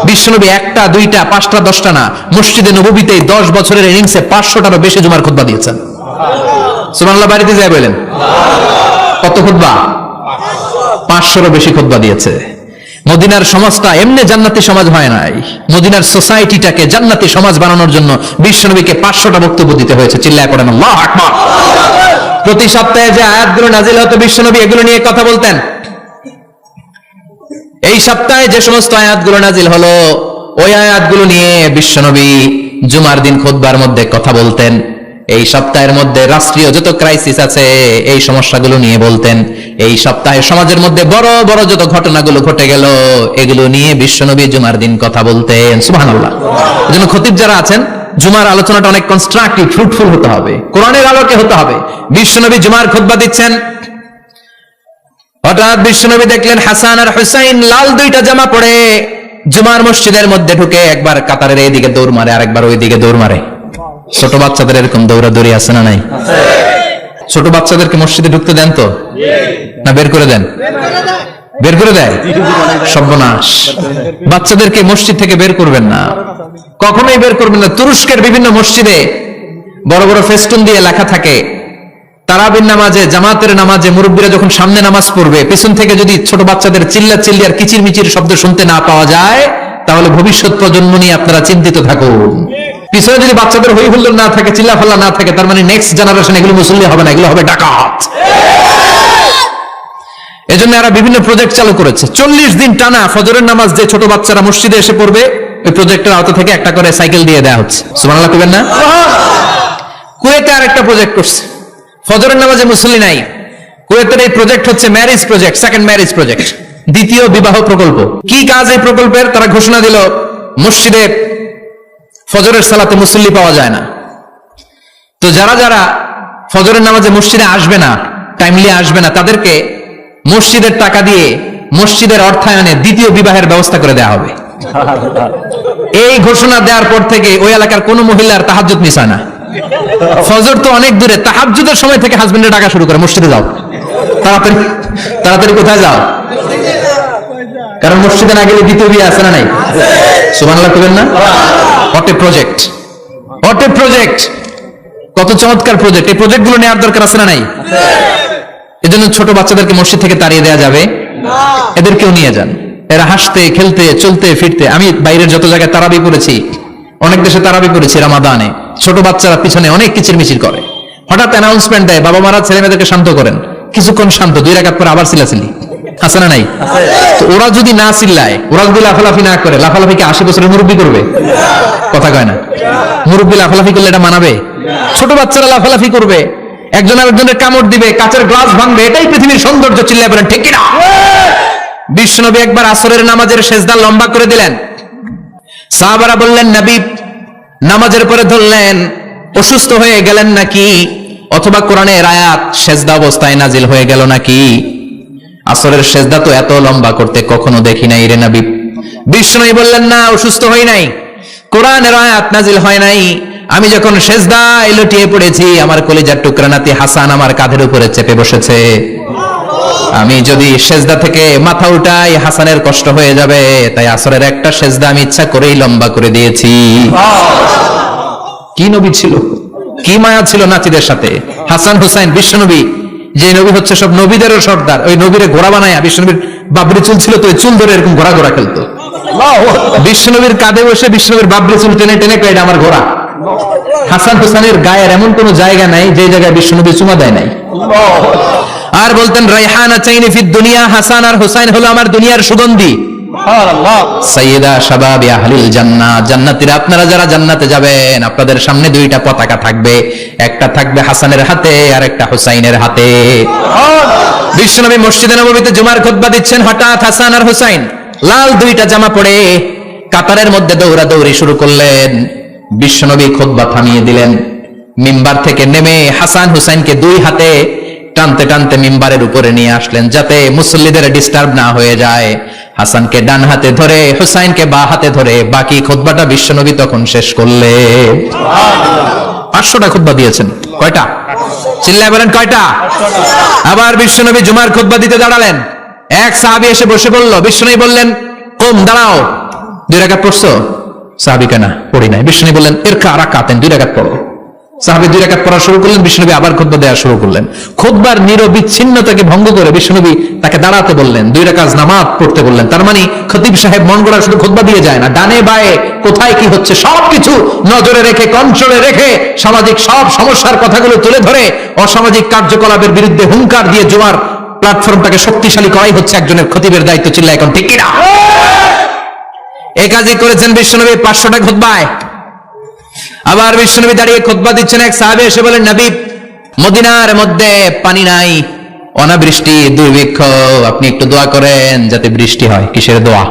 বিশ্বনবী 1টা 2টা 5টা 10টা না, মসজিদে নববীতে 10 বছরের ইনিংসে 500টারও বেশি জুমার খুতবা দিয়েছেন। সুবহানাল্লাহ। বাড়িতে যায় বলেন কত খুতবা? 500রও বেশি খুতবা দিয়েছে। মদিনার সমাজটা এমনি জান্নাতি সমাজ হয় নাই। মদিনার সোসাইটিটাকে জান্নাতি সমাজ বানানোর জন্য বিশ্বনবীকে 500টা বক্তব্য দিতে হয়েছে। চিল্লায় পড়েন আল্লাহু আকবার। প্রতি সপ্তাহে যে আয়াতগুলো নাজিল হতো, বিশ্বনবী এগুলো নিয়ে কথা বলতেন। এই সপ্তাহে যে সমস্ত আয়াতগুলো নাজিল হলো, ওই আয়াতগুলো নিয়ে বিশ্বনবী জুমার দিন খুতবার মধ্যে কথা বলতেন। এই সপ্তাহের মধ্যে রাষ্ট্রীয় যত ক্রাইসিস আছে, এই সমস্যাগুলো নিয়ে বলতেন। এই সপ্তাহে সমাজের মধ্যে বড় বড় যত ঘটনাগুলো ঘটে গেল, এগুলো নিয়ে বিশ্বনবী জুমার দিন কথা বলতেন। সুবহানাল্লাহ। এজন্য খতিব যারা আছেন, জুমার আলোচনাটা অনেক কনস্ট্রাকটিভ, ফ্রুটফুল হতে হবে, কোরআনের আলোকে হতে হবে। বিশ্বনবী জুমার খুতবা দিচ্ছেন, হঠাৎ বিশ্বনবী দেখলেন হাসান আর হুসাইন লাল 2টা জামা পরে জুমার মসজিদের মধ্যে ঢুকে একবার কাতারের এইদিকে দৌড় মারে, আরেকবার ওইদিকে দৌড় মারে। ছোট বাচ্চাদের এরকম দৌড়াদৌড়ি আছে না নাই? ছোট বাচ্চাদেরকে মসজিদে ঢুকতে দেন তো না বের করে দেন? বের করে দেয়। সর্বনাশ, বাচ্চাদেরকে মসজিদ থেকে বের করবেন না, কখনোই বের করবেন না। তুরস্কের বিভিন্ন মসজিদে বড় বড় ফেস্টুন দিয়ে লেখা থাকে, তারাবির নামাজে, জামাতের নামাজে মুরব্বীরা যখন সামনে নামাজ পড়বে, পেছন থেকে যদি ছোট বাচ্চাদের চিল্লা চিল্লি আর কিচির মিচির শব্দ শুনতে না পাওয়া যায়, তাহলে ভবিষ্যৎ প্রজন্ম নিয়ে আপনারা চিন্তিত থাকুন। পিছনে যদি বাচ্চাদের হই হুল্লোড় না থাকে, চিল্লা ফাল্লা না থাকে, তার মানে নেক্সট জেনারেশন এগুলো মুসল্লি হবে না, এগুলো হবে ডাকাত। এজন্য এরা বিভিন্ন প্রজেক্ট চালু করেছে। 40 দিন টানা ফজরের নামাজ যে ছোট বাচ্চারা মসজিদে এসে পড়বে, ওই প্রজেক্টের আওতা থেকে একটা করে সাইকেল দিয়ে দেওয়া হচ্ছে। সুবহানাল্লাহ কইবেন না? কুয়েতে আরেকটা প্রজেক্ট করছে, ফজরের নামাজে মুসল্লি নাই। কুয়েতের এই প্রজেক্ট হচ্ছে marriage project, second marriage project, দ্বিতীয় বিবাহ প্রকল্প। কি কাজ এই প্রকল্পের? তারা ঘোষণা দিল, মসজিদে ফজরের সালাতে মুসল্লি পাওয়া যায় না, তো যারা যারা ফজরের নামাজে মসজিদে আসবে না, টাইমলি আসবে না, তাদেরকে মসজিদের টাকা দিয়ে মসজিদের অর্থায়নে দ্বিতীয় বিবাহের ব্যবস্থা করে দেওয়া হবে। এই ঘোষণা দেওয়ার পর থেকে ওই এলাকার কোন মহিলার তাহাজ্জুদ মিস হয় না। ফজর তো অনেক দূরে, তাহাজ্জুদের সময় থেকে হাজবেন্ডের ডাকা শুরু করে, মসজিদে যাও, তাড়াতাড়ি তাড়াতাড়ি কোথায় যাও, কারণ মসজিদে না গেলে দ্বিতীয় বিয়ে আছে না নাই? সুবহানাল্লাহ কইবেন না? What a project, what a project, কত চমৎকার প্রজেক্ট। এই প্রজেক্ট গুলো নেওয়ার দরকার আছে না নাই? এজন্য ছোট বাচ্চাদেরকে মসজিদ থেকে তাড়িয়ে দেওয়া যাবে না, এদেরকেও নিয়ে যান। এরা হাসতে খেলতে চলতে ফিরতে, আমি বাইরের যত জায়গায় তারাবি পড়েছি, অনেক দেশে তারাবি পড়েছি রমাদানে, ছোট বাচ্চারা পিছনে অনেক কিচির মিচির করে, হঠাৎ অ্যানাউন্সমেন্ট দেয়, বাবা মারা ছেলে মেয়েদেরকে শান্ত করেন, কিছুক্ষণ শান্ত, 2 রাকাত পরে আবার চিল্লাচিল্লি, আছে না নাই? তো ওরা যদি না চিল্লায়, ওরা যদি লাফালাফি না করে, লাফালাফি কি 80 বছরের মুরব্বী করবে? কথা কয় না। মুরব্বী লাফালাফি করলে এটা মানাবে? ছোট বাচ্চারা লাফালাফি করবে, একজন আরেকজনের কামড় দিবে, কাচের গ্লাস ভাঙবে, এটাই পৃথিবীর সৌন্দর্য। চিল্লায় বলেন ঠিক কিনা? বিশ্বনবী একবার আসরের নামাজের সেজদা লম্বা করে দিলেন, সাহাবারা বললেন, নবী নামাজের পরে ধরলেন, অসুস্থ হয়ে গেলেন নাকি, অথবা কোরআনের আয়াত সেজদা অবস্থায় নাজিল হয়ে গেল নাকি? আসরের সেজদা তো এত লম্বা করতে কখনো দেখি নাই রে নবী। বিশ্বনবী বললেন, না, অসুস্থ হই নাই, কোরআনের আয়াত নাজিল হয় নাই, আমি যখন সেজদায় লুটিয়ে পড়েছি, আমার কলিজার টুকরা নাতি হাসান আমার কাঁধের উপরে চেপে বসেছে, আমি যদি সেজদা থেকে মাথা উঠাই হাসানের কষ্ট হয়ে যাবে, তাই আসরের একটা সেজদা আমি ইচ্ছা করেই লম্বা করে দিয়েছি। কি নবী ছিল, কি মায়া ছিল নাতিদের সাথে। হাসান হুসাইন, বিশ্বনবী যে নবী হচ্ছে সব নবীদেরও সর্দার, ওই নবীরে ঘোড়া বানায়া, বিশ্বনবীর বাবরি চুল ছিল তো, ওই চুল ধরে এরকম ঘোড়া ঘোড়া খেলতো। বিশ্বনবীর কাঁধে বসে বিশ্বনবীর বাবরি চুল টেনে টেনে কয়, এটা আমার ঘোড়া। হাসান হুসাইনের গায়ের এমন কোন জায়গা নাই যে জায়গায় বিশ্বনবী চুমা দেয় নাই। আর বলতেন, রাইহানা চাইনি ফিদ দুনিয়া, হাসান আর হুসাইন হলো আমার দুনিয়ার সুগন্ধি। সাইয়্যিদা শাবাবি আহলিল জান্নাহ, জান্নাতীরা আপনারা যারা জান্নাতে যাবেন, আপনাদের সামনে 2টা পতাকা থাকবে, একটা থাকবে হাসানের হাতে আর একটা হুসাইনের হাতে। বিশ্বনবী মসজিদে নববীতে জুমার খুতবা দিচ্ছেন, হঠাৎ হাসান আর হুসাইন লাল 2টা জামা পরে কাতারের মধ্যে দৌড়াদৌড়ি শুরু করলেন। বিশ্বনবী খুতবা থামিয়ে দিলেন, মিম্বার থেকে নেমে হাসান হুসাইনকে 2 হাতে টানতে টানতে মিম্বারের উপরে নিয়ে আসলেন, যাতে মুসল্লিদের ডিস্টার্ব না হয়ে যায়। হাসানকে ডান হাতে ধরে, হুসাইনকে বাঁ হাতে ধরে বাকি খুতবাটা বিশ্বনবী তখন শেষ করলেন। 500টা খুতবা দিয়েছেন। কয়টা? চিল্লায় বলেন কয়টা? আবার বিশ্বনবী জুমার খুতবা দিতে দাঁড়ালেন, এক সাহাবী এসে বসে বলল, বিশ্বনবী বললেন, কম, দাঁড়াও, 2 রাকাত পড়ছো? সাহাবী কেনা পড়ি নাই। বিশ্বনবী বললেন, ইরকা রাকাতান, 2 রাকাত পড়ো। সাহাবী 2 রাকাত পড়া শুরু করলেন, বিশ্বনবী আবার খুতবা দেওয়া শুরু করলেন। খুতবার নিরবিচ্ছিন্নতাকে ভঙ্গ করে বিশ্বনবী তাকে দাঁড়াতে বললেন, 2 রাকাত নামাজ পড়তে বললেন। তার মানে খতিব সাহেব মন গড়া শুধু খুতবা দিয়ে যায় না, ডানে বায়ে কোথায় কি হচ্ছে সবকিছু নজরে রেখে, কন্ট্রোলে রেখে, সামাজিক সব সমস্যার কথাগুলো তুলে ধরে অসামাজিক কার্যকলাপের বিরুদ্ধে হুঙ্কার দিয়ে জুমার প্ল্যাটফর্মটাকে শক্তিশালী করাই হচ্ছে একজনের খতিবের দায়িত্ব। চিল্লায় এখন ঠিক কিনা? এই কাজই করেছেন বিশ্বনবী 500টা খুতবায়। আবার বিশ্বনবী দাঁড়িয়ে খুতবা দিচ্ছেন, এক সাহাবী এসে বলেন, নবী মদিনার মধ্যে পানি নাই, অনাবৃষ্টি, দুর্ভিক্ষ, আপনি একটু দোয়া করেন যাতে বৃষ্টি হয়। কিসের দোয়া?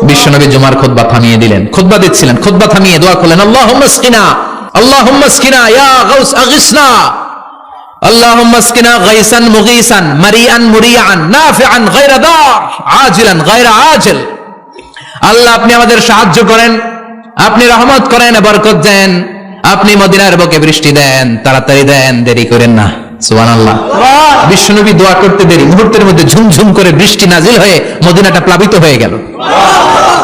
বিশ্বনবী জুমার খুতবা থামিয়ে দিলেন, খুতবা দিচ্ছিলেন, খুতবা থামিয়ে দোয়া করলেন, আল্লাহুম্মা আসকিনা, আল্লাহুম্মা আসকিনা ইয়া গাউস আগিসনা, আল্লাহুম্মা আসকিনা গাইসান মুগীসান, মারিআন মুরিআন, নাফিআন গায়রা দার, আজিলান গায়রা আজিল। আল্লাহ আপনি আমাদের সাহায্য করেন, আপনি রহমত করেন, বরকত দেন, আপনি মদিনার বুকে বৃষ্টি দেন, তাড়াতাড়ি দেন, দেরি করেন না। সুবহানাল্লাহ। বিশ্বনবী দোয়া করতে দেরি, মুহূর্তের মধ্যে ঝুমঝুম করে বৃষ্টি নাজিল হয়ে মদিনাটা প্লাবিত হয়ে গেল।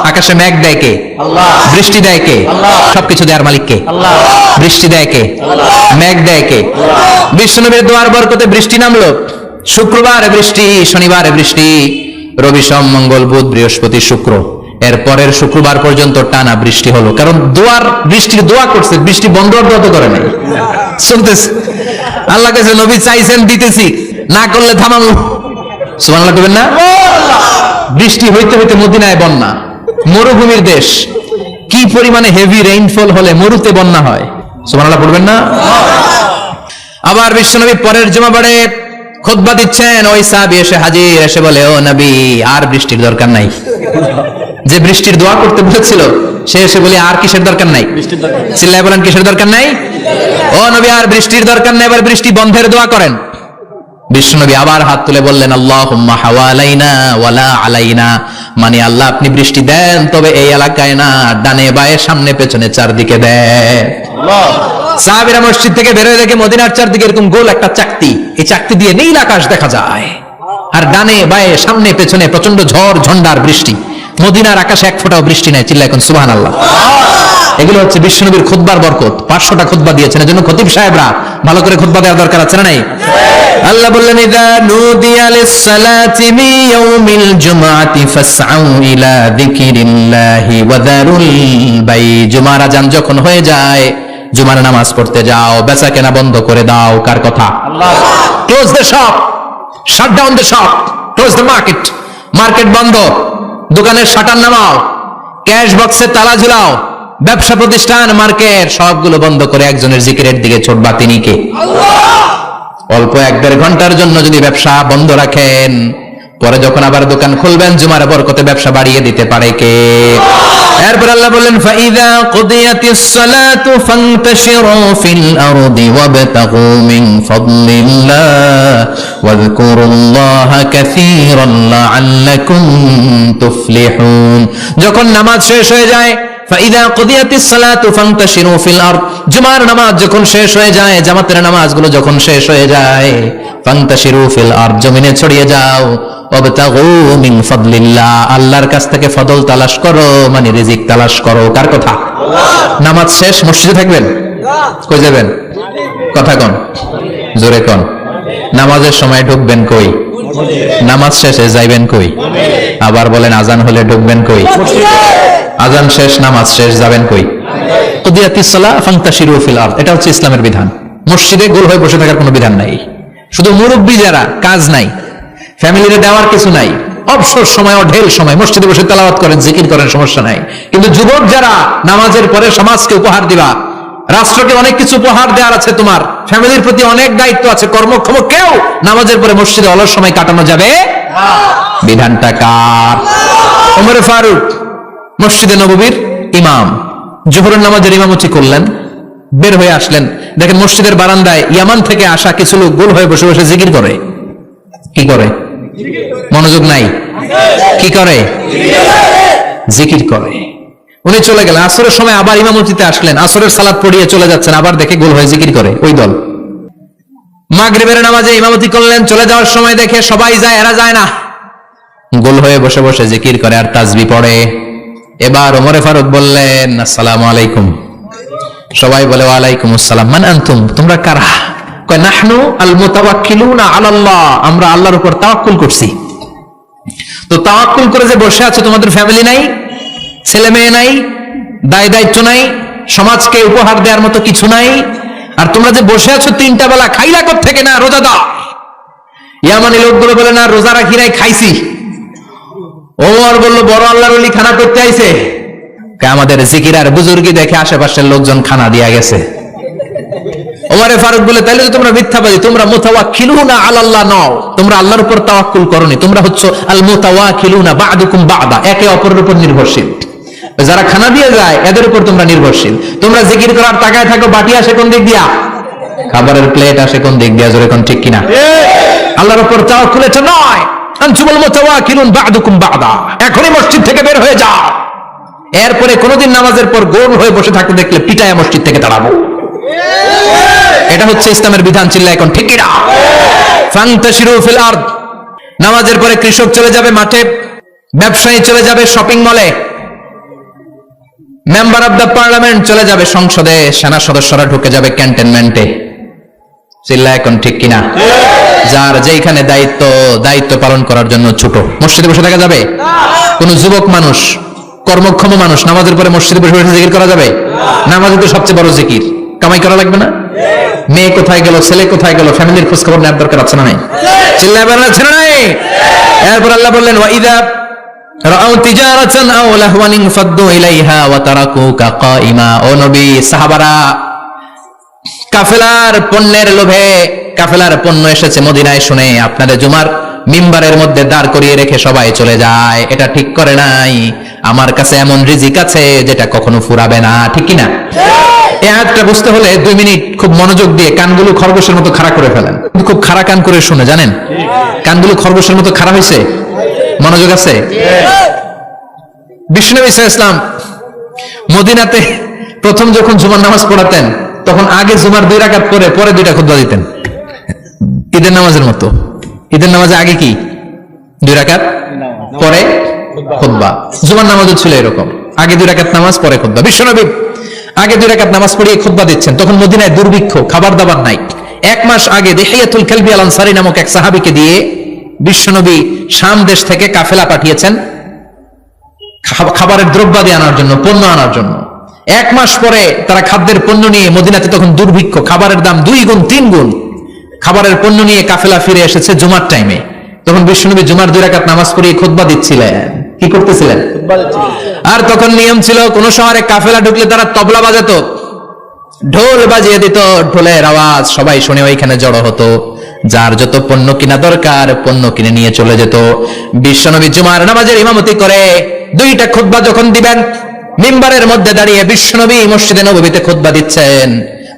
আকাশে মেঘ দেয় কে? আল্লাহ। বৃষ্টি দেয় কে? আল্লাহ। সবকিছু দেওয়ার মালিক কে? আল্লাহ। বৃষ্টি দেয় কে? আল্লাহ। মেঘ দেয় কে? আল্লাহ। বিশ্বনবীর দোয়ার বরকতে বৃষ্টি নামলো। শুক্রবার বৃষ্টি, শনিবার বৃষ্টি, রবি সোম মঙ্গল বুধ বৃহস্পতি শুক্র, এর পরের শুক্রবার পর্যন্ত টানা বৃষ্টি হলো। কারণ বৃষ্টির দোয়া করছে, বৃষ্টি বন্ধ হওয়ার দোয়া তো করে নাই। শুনতেছে আল্লাহ কাছে, নবী চাইছেন দিতেছি, না করলে থামাবো। সুবহানাল্লাহ করবেন না? বৃষ্টি হইতে হইতে মদিনায় বন্যা, মরুভূমির দেশ, কি পরিমাণে হেভি রেইনফল হলে মরুতে বন্যা হয়। সুবহানাল্লাহ পড়বেন না? আবার বিশ্বনবী পরের জুমাবারে খুতবা দিচ্ছেন, ওই সাহাবী এসে হাজির, এসে বলে, ও নবী আর বৃষ্টির দরকার নাই। যে বৃষ্টির দোয়া করতে বলেছিল সে এসে বলে, আর কিসের দরকার নাই? চিল্লায় বলেন, কিসের দরকার নাই? ও নবী আর বৃষ্টির দরকার নাই, এবার বৃষ্টি বন্ধের দোয়া করেন। বিশ্বনবী আবার হাত তুলে বললেন, আল্লাহুম্মা হাওয়ালাইনা ওয়ালা আলাইনা, মানে আল্লাহ আপনি বৃষ্টি দেন, তবে এই এলাকায় না, ডানে বায়ে সামনে পেছনে চারদিকে দেন। সাহাবীরা মসজিদ থেকে বের হয়ে দেখে মদিনার চারদিকে এরকম গোল একটা চাকতি, এই চাকতি দিয়ে নীল আকাশ দেখা যায়, আর ডানে বায়ে সামনে পেছনে প্রচন্ড ঝড় ঝন্ডার বৃষ্টি। মদিনার আকাশে এক ফোঁটাও বৃষ্টি নাই। চিল্লায় এখন সুবহানাল্লাহ। এগুলো হচ্ছে বিশ্বনবীর খুতবার বরকত। 500টা খুতবা দিয়েছেন, এজন্য খতিব সাহেবরা ভালো করে খুতবা দেওয়ার দরকার আছে না নাই? আল্লাহ বললেন, ইযা নুদিয়া লিস-সালাতি মিন ইয়াউমিল জুমআতি ফাসআউ ইলা যিকিরিল্লাহি ওয়া যারুল বাই। জুমার আযান যখন হয়ে যায়, জুমার নামাজ পড়তে যাও, বেচা কেনা বন্ধ করে দাও। কার কথা? Allah. Close the shop, shut down the shop, close the market. Market বন্ধ, দোকানের শাটার নামাও, ক্যাশ বক্সে তালা ঝুলাও, ব্যবসা প্রতিষ্ঠান মার্কেট সবগুলো বন্ধ করে একজনের জিকিরের দিকে ছুটবা। তিনি কে? আল্লাহ। অল্প 1-1.5 ঘন্টার জন্য যদি ব্যবসা বন্ধ রাখেন, পরে যখন আবার দোকান খুলবেন, জুমার বরকতে ব্যবসা বাড়িয়ে দিতে পারে কে? এরপর আল্লাহ বললেন, ফাইযা কুদিয়াতিস সালাতু ফান্তাশিরু ফিল আরদি ওয়াবতাগু মিন ফাদলিল্লাহ ওয়াযকুরুল্লাহা কাসীরান লাআল্লাকুম তুফলিহুন। যখন নামাজ শেষ হয়ে যায়, ফাইযা কুদিয়াতিস সালাতু ফান্তাশিরু ফিল আরদ, জুমার নামাজ যখন শেষ হয়ে যায়, জামাতের নামাজগুলো যখন শেষ হয়ে যায়, ফান্তাশিরু ফিল আরদ, জমিনে ছড়িয়ে যাও, ওয়াবতাগু মিন ফাদলিল্লাহ, আল্লাহর কাছ থেকে ফদল তালাশ করো, মানে রিজিক তালাশ করো। কার কথা? আল্লাহ। নামাজ শেষ মসজিদে থাকবেন? কই যাবেন? কথা কোন, জোরে কোন। নামাজের সময় ঢুকবেন কই? নামাজ শেষে যাইবেন কই? আবার বলেন, আজান হলে ঢুকবেন কই? আজান শেষ, নামাজ শেষ, যাবেন কই? কুদিয়াতিস সালাহ ফান্তাশিরু ফিল আরদ, এটা হচ্ছে ইসলামের বিধান। মসজিদে গোল হয়ে বসে থাকার কোনো বিধান নাই। শুধু মুরব্বী যারা, কাজ নাই, ফ্যামিলিতে দেওয়ার কিছু নাই, অবসর সময় ও ঢেল সময় মসজিদে বসে তেলাওয়াত করেন, জিকির করেন, সমস্যা নাই। কিন্তু যুবক যারা, নামাজের পরে সমাজকে উপহার দিবা, রাষ্ট্রকে অনেক কিছু উপহার দেওয়ার আছে, তোমার ফ্যামিলির প্রতি অনেক দায়িত্ব আছে, কর্মক্ষম কেউ নামাজের পরে মসজিদে অলস সময় কাটানো যাবে না। বিধানটা কার? ওমর ফারুক মসজিদে নববীর ইমাম, জোহরের নামাজের ইমামতি করলেন, বের হয়ে আসলেন, দেখেন মসজিদের বারান্দায় ইয়ামান থেকে আসা কিছু লোক গোল হয়ে বসে বসে জিকির করে। কি করে? মনোযোগ নাই। কি করে? জিকির করে। উনি চলে গেলেন, আসরের সময় আবার ইমামতিতে আসলেন, আসরের সালাত পড়িয়ে চলে যাচ্ছেন, আবার দেখে গোল হয়ে জিকির করে ওই দল। মাগরিবের নামাজে ইমামতি করলেন, চলে যাওয়ার সময় দেখে সবাই যায়, এরা যায় না, গোল হয়ে বসে বসে জিকির করে আর তাসবিহ পড়ে। এবার ওমর ফারুক বললেন, আসসালামু আলাইকুম। সবাই বলে, ওয়ালাইকুম আসসালাম। মান আনতুম, তোমরা কারা? কয়, নাহনু আল মুতাওয়াক্কিলুনা আলাল্লাহ, আমরা আল্লাহর উপর তাওয়াক্কুল করছি। তো তাওয়াক্কুল করে যে বসে আছো, তোমাদের ফ্যামিলি নাই, ছেলে মেয়ে নাই, দায় দায়িত্ব নাই, সমাজকে উপহার দেওয়ার মতো কিছু নাই, আর তোমরা যে বসে আছো 3টা বেলা, খাইলা কোত্থেকে? না রোজাদার। ইয়ামানি লোকগুলো বলে, না রোজা রাখি নাই, খাইছি। ওমর বলল, বড় আল্লাহর ওলি খানা করতে আইছে। আমাদের জিকির আর বুজুর্গি দেখে আশেপাশের লোকজন খানা দিয়া গেছে। ওমরে ফারুক বলে, তাইলে তো তোমরা মিথ্যাবাদী, তোমরা মুতাওয়াক্কিলুনা আলাল্লাহ নও, তোমরা আল্লাহর উপর তাওয়াক্কুল করনি, তোমরা হচ্ছে আল মুতাওয়াক্কিলুনা বা'দুকুম বা'দা, একে অপরের উপর নির্ভরশীল। যারা খানা দিয়ে যায় এদের উপর তোমরা নির্ভরশীল। তোমরা জিকির করার তাকায় থাকো, বাটি আসে কোন দিক দিয়া, খাবারের প্লেট আসে কোন দিক দিয়া, জোরে কোন ঠিক কিনা? আল্লাহর উপর তাওয়াক্কুল এটা নয়। আনতুমুল মুতাওয়াক্কিলুন বা'দুকুম বা'দা, এখনই মসজিদ থেকে বের হয়ে যাও। এরপরে কোনদিন নামাজের পর গোল হয়ে বসে থাকতে দেখলে পিটায়া মসজিদ থেকে তাড়াবো। এটা হচ্ছে ইসলামের বিধান। চিল্লায় এখন ঠিক কিনা? ফান্তাশিরু ফিল আরদ। নামাজের পরে কৃষক চলে যাবে মাঠে, ব্যবসায়ী চলে যাবে শপিং মলে, মেম্বার অব দ্য পার্লামেন্ট চলে যাবে সংসদে, সেনা সদস্যরা ঢুকে যাবে ক্যান্টনমেন্টে। চিল্লায় এখন ঠিক কিনা? যার যেখানে দায়িত্ব পালন করার জন্য ছোট, মসজিদে বসে থাকা যাবে? কোন যুবক মানুষ, কর্মক্ষম মানুষ নামাজের পরে মসজিদে বসে বসে জিকির করা যাবে? নামাজই তো সবচেয়ে বড় জিকির। কামাই করা লাগবে না? মেয়ে কোথায় গেল, ছেলে কোথায় গেল, ফ্যামিলির খোঁজ খবর নেওয়ার দরকার আছে না নাই? চিল্লায় বলেন আছে না নাই? এরপর আল্লাহ বললেন ওয়াইদা রাআউ তিজারাতান আও লাহওয়ান ফাদ্দু ইলাইহা ওয়া তারাকুকা কাইমা। ও নবী, সাহাবারা কাফেলার পণ্যের লোভে, কাফেলার পণ্য এসেছে মদিনায় শুনে আপনাদের জুমার মিম্বারের মধ্যে দাঁড় করিয়ে রেখে সবাই চলে যায়। এটা ঠিক করে নাই। আমার কাছে এমন রিজিক আছে যেটা কখনো ফুরাবে না। ঠিক কিনা? এই আয়াতটা বুঝতে হলে 2 মিনিট খুব মনোযোগ দিয়ে কানগুলো খরগোশের মতো খাড়া করে ফেলেন। খুব খাড়া কান করে শুনে, জানেন কানগুলো খরগোশের মতো খাড়া হয়েছে? মনোযোগ আছে? বিষ্ণু ইসলাম মদিনাতে প্রথম যখন জুমার নামাজ পড়াতেন তখন আগে জুমার 2 রাকাত পরে 2টা খুতবা দিতেন, ঈদের নামাজের মতো। ঈদের নামাজে আগে কি 2 রাকাত, পরে খুতবা। জুমার নামাজও ছিল এরকম, আগে 2 রাকাত নামাজ, পরে খুতবা। বিশ্বনবী আগে 2 রাকাত নামাজ পড়িয়ে খুতবা দিচ্ছেন। তখন মদিনায় দুর্ভিক্ষ, খাবার দাবার নাই। 1 মাস আগে দিহিয়াতুল কালবি আল আনসারী নামক এক সাহাবীকে দিয়ে বিশ্বনবী শাম দেশ থেকে কাফেলা পাঠিয়েছেন খাবারের দ্রব্যাদি আনার জন্য, পণ্য আনার জন্য। 1 মাস পরে তারা খাদ্যের পণ্য নিয়ে, মদিনাতে তখন দুর্ভিক্ষ, খাবারের দাম 2 গুণ 3 গুণ, খাবারের পণ্য নিয়ে কাফেলা ফিরে এসেছে জুমার টাইমে। তখন বিশ্বনবী জুমার 2 রাকাত নামাজ পড়িয়ে খুতবা দিচ্ছিলেন। কি করতেছিলেন? আর তখন নিয়ম ছিল, কোন শহরে কাফেলা ঢুকলে তারা তবলা বাজাতো, ঢোল বাজিয়ে দিত, ঢোলের আওয়াজ সবাই শুনে ওইখানে জড়ো হতো। যার যত পণ্য কিনা দরকার পণ্য কিনে নিয়ে চলে যেত। বিশ্বনবী জুমার নামাজের ইমামতি করে 2টা খুতবা যখন দিবেন, মিম্বারের মধ্যে দাঁড়িয়ে বিশ্বনবী মসজিদে নববীতে খুতবা দিচ্ছেন।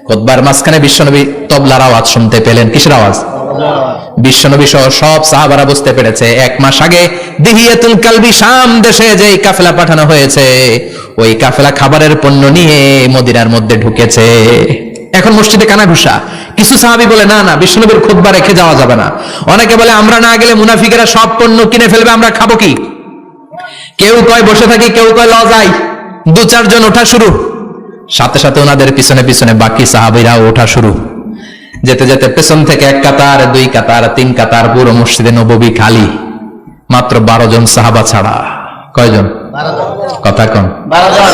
খুতবার মাঝখানে বিশ্বনবী তবলার আওয়াজ শুনতে পেলেন। কিসের আওয়াজ? বিশ্বনবী সহ সব সাহাবারা বুঝতে পেরেছে 1 মাস আগে দিহিয়াতুল কালবি শাম দেশে যে কাফেলা পাঠানো হয়েছে, ওই কাফেলা খাবারের পণ্য নিয়ে মদিনার মধ্যে ঢুকেছে। এখন মসজিদে কানাঘুষা। কিছু সাহাবী বলে না না, বিশ্বনবীর খুতবা রেখে যাওয়া যাবে না। অনেকে বলে আমরা না গেলে মুনাফিকেরা সব পণ্য কিনে ফেলবে, আমরা খাবো কি? কেউ কয় বসে থাকি, কেউ কয় ল যাই। 2-4 জন ওঠা শুরু, সাথে সাথে ওনাদের পিছনে পিছনে বাকি সাহাবীরা ওঠা শুরু। যেতে যেতে পেছন থেকে 1 কাতার, 2 কাতার, 3 কাতার, পুরো মসজিদে নববী খালি, মাত্র 12 জন সাহাবা ছাড়া। কয়জন? 12 জন। কথা কন। 12 জন।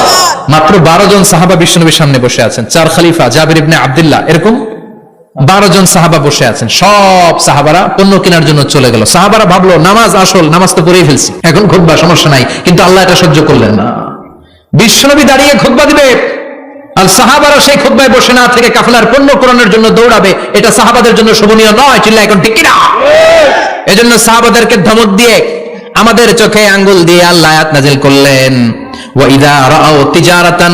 মাত্র 12 জন সাহাবা বিশ্বনবীর সামনে বসে আছেন। 4 খলিফা জাবির ইবনে আব্দুল্লাহ, এরকম 12 জন সাহাবা বসে আছেন। সব সাহাবারা পণ্য কেনার জন্য চলে গেল। সাহাবারা ভাবলো নামাজ আসল, নামাজ তো পড়েই ফেলছি, এখন খুতবা সমস্যা নাই। কিন্তু আল্লাহ এটা সহ্য করলেন না। বিশ্বনবী দাঁড়িয়ে খুতবা দিবে আর সাহাবারা সেই খুতবায় বসে না থেকে কাফেলার পণ্য কোরআনের জন্য দৌড়াবে, এটা সাহাবাদের জন্য শোভনীয় নয়। চিল্লা এখন ঠিক কিনা? এজন্য সাহাবাদেরকে ধমক দিয়ে, আমাদের চোখে আঙ্গুল দিয়ে আল্লাহ আয়াত নাযিল করলেন, ওয়া ইযা রাআউ তিজারাতান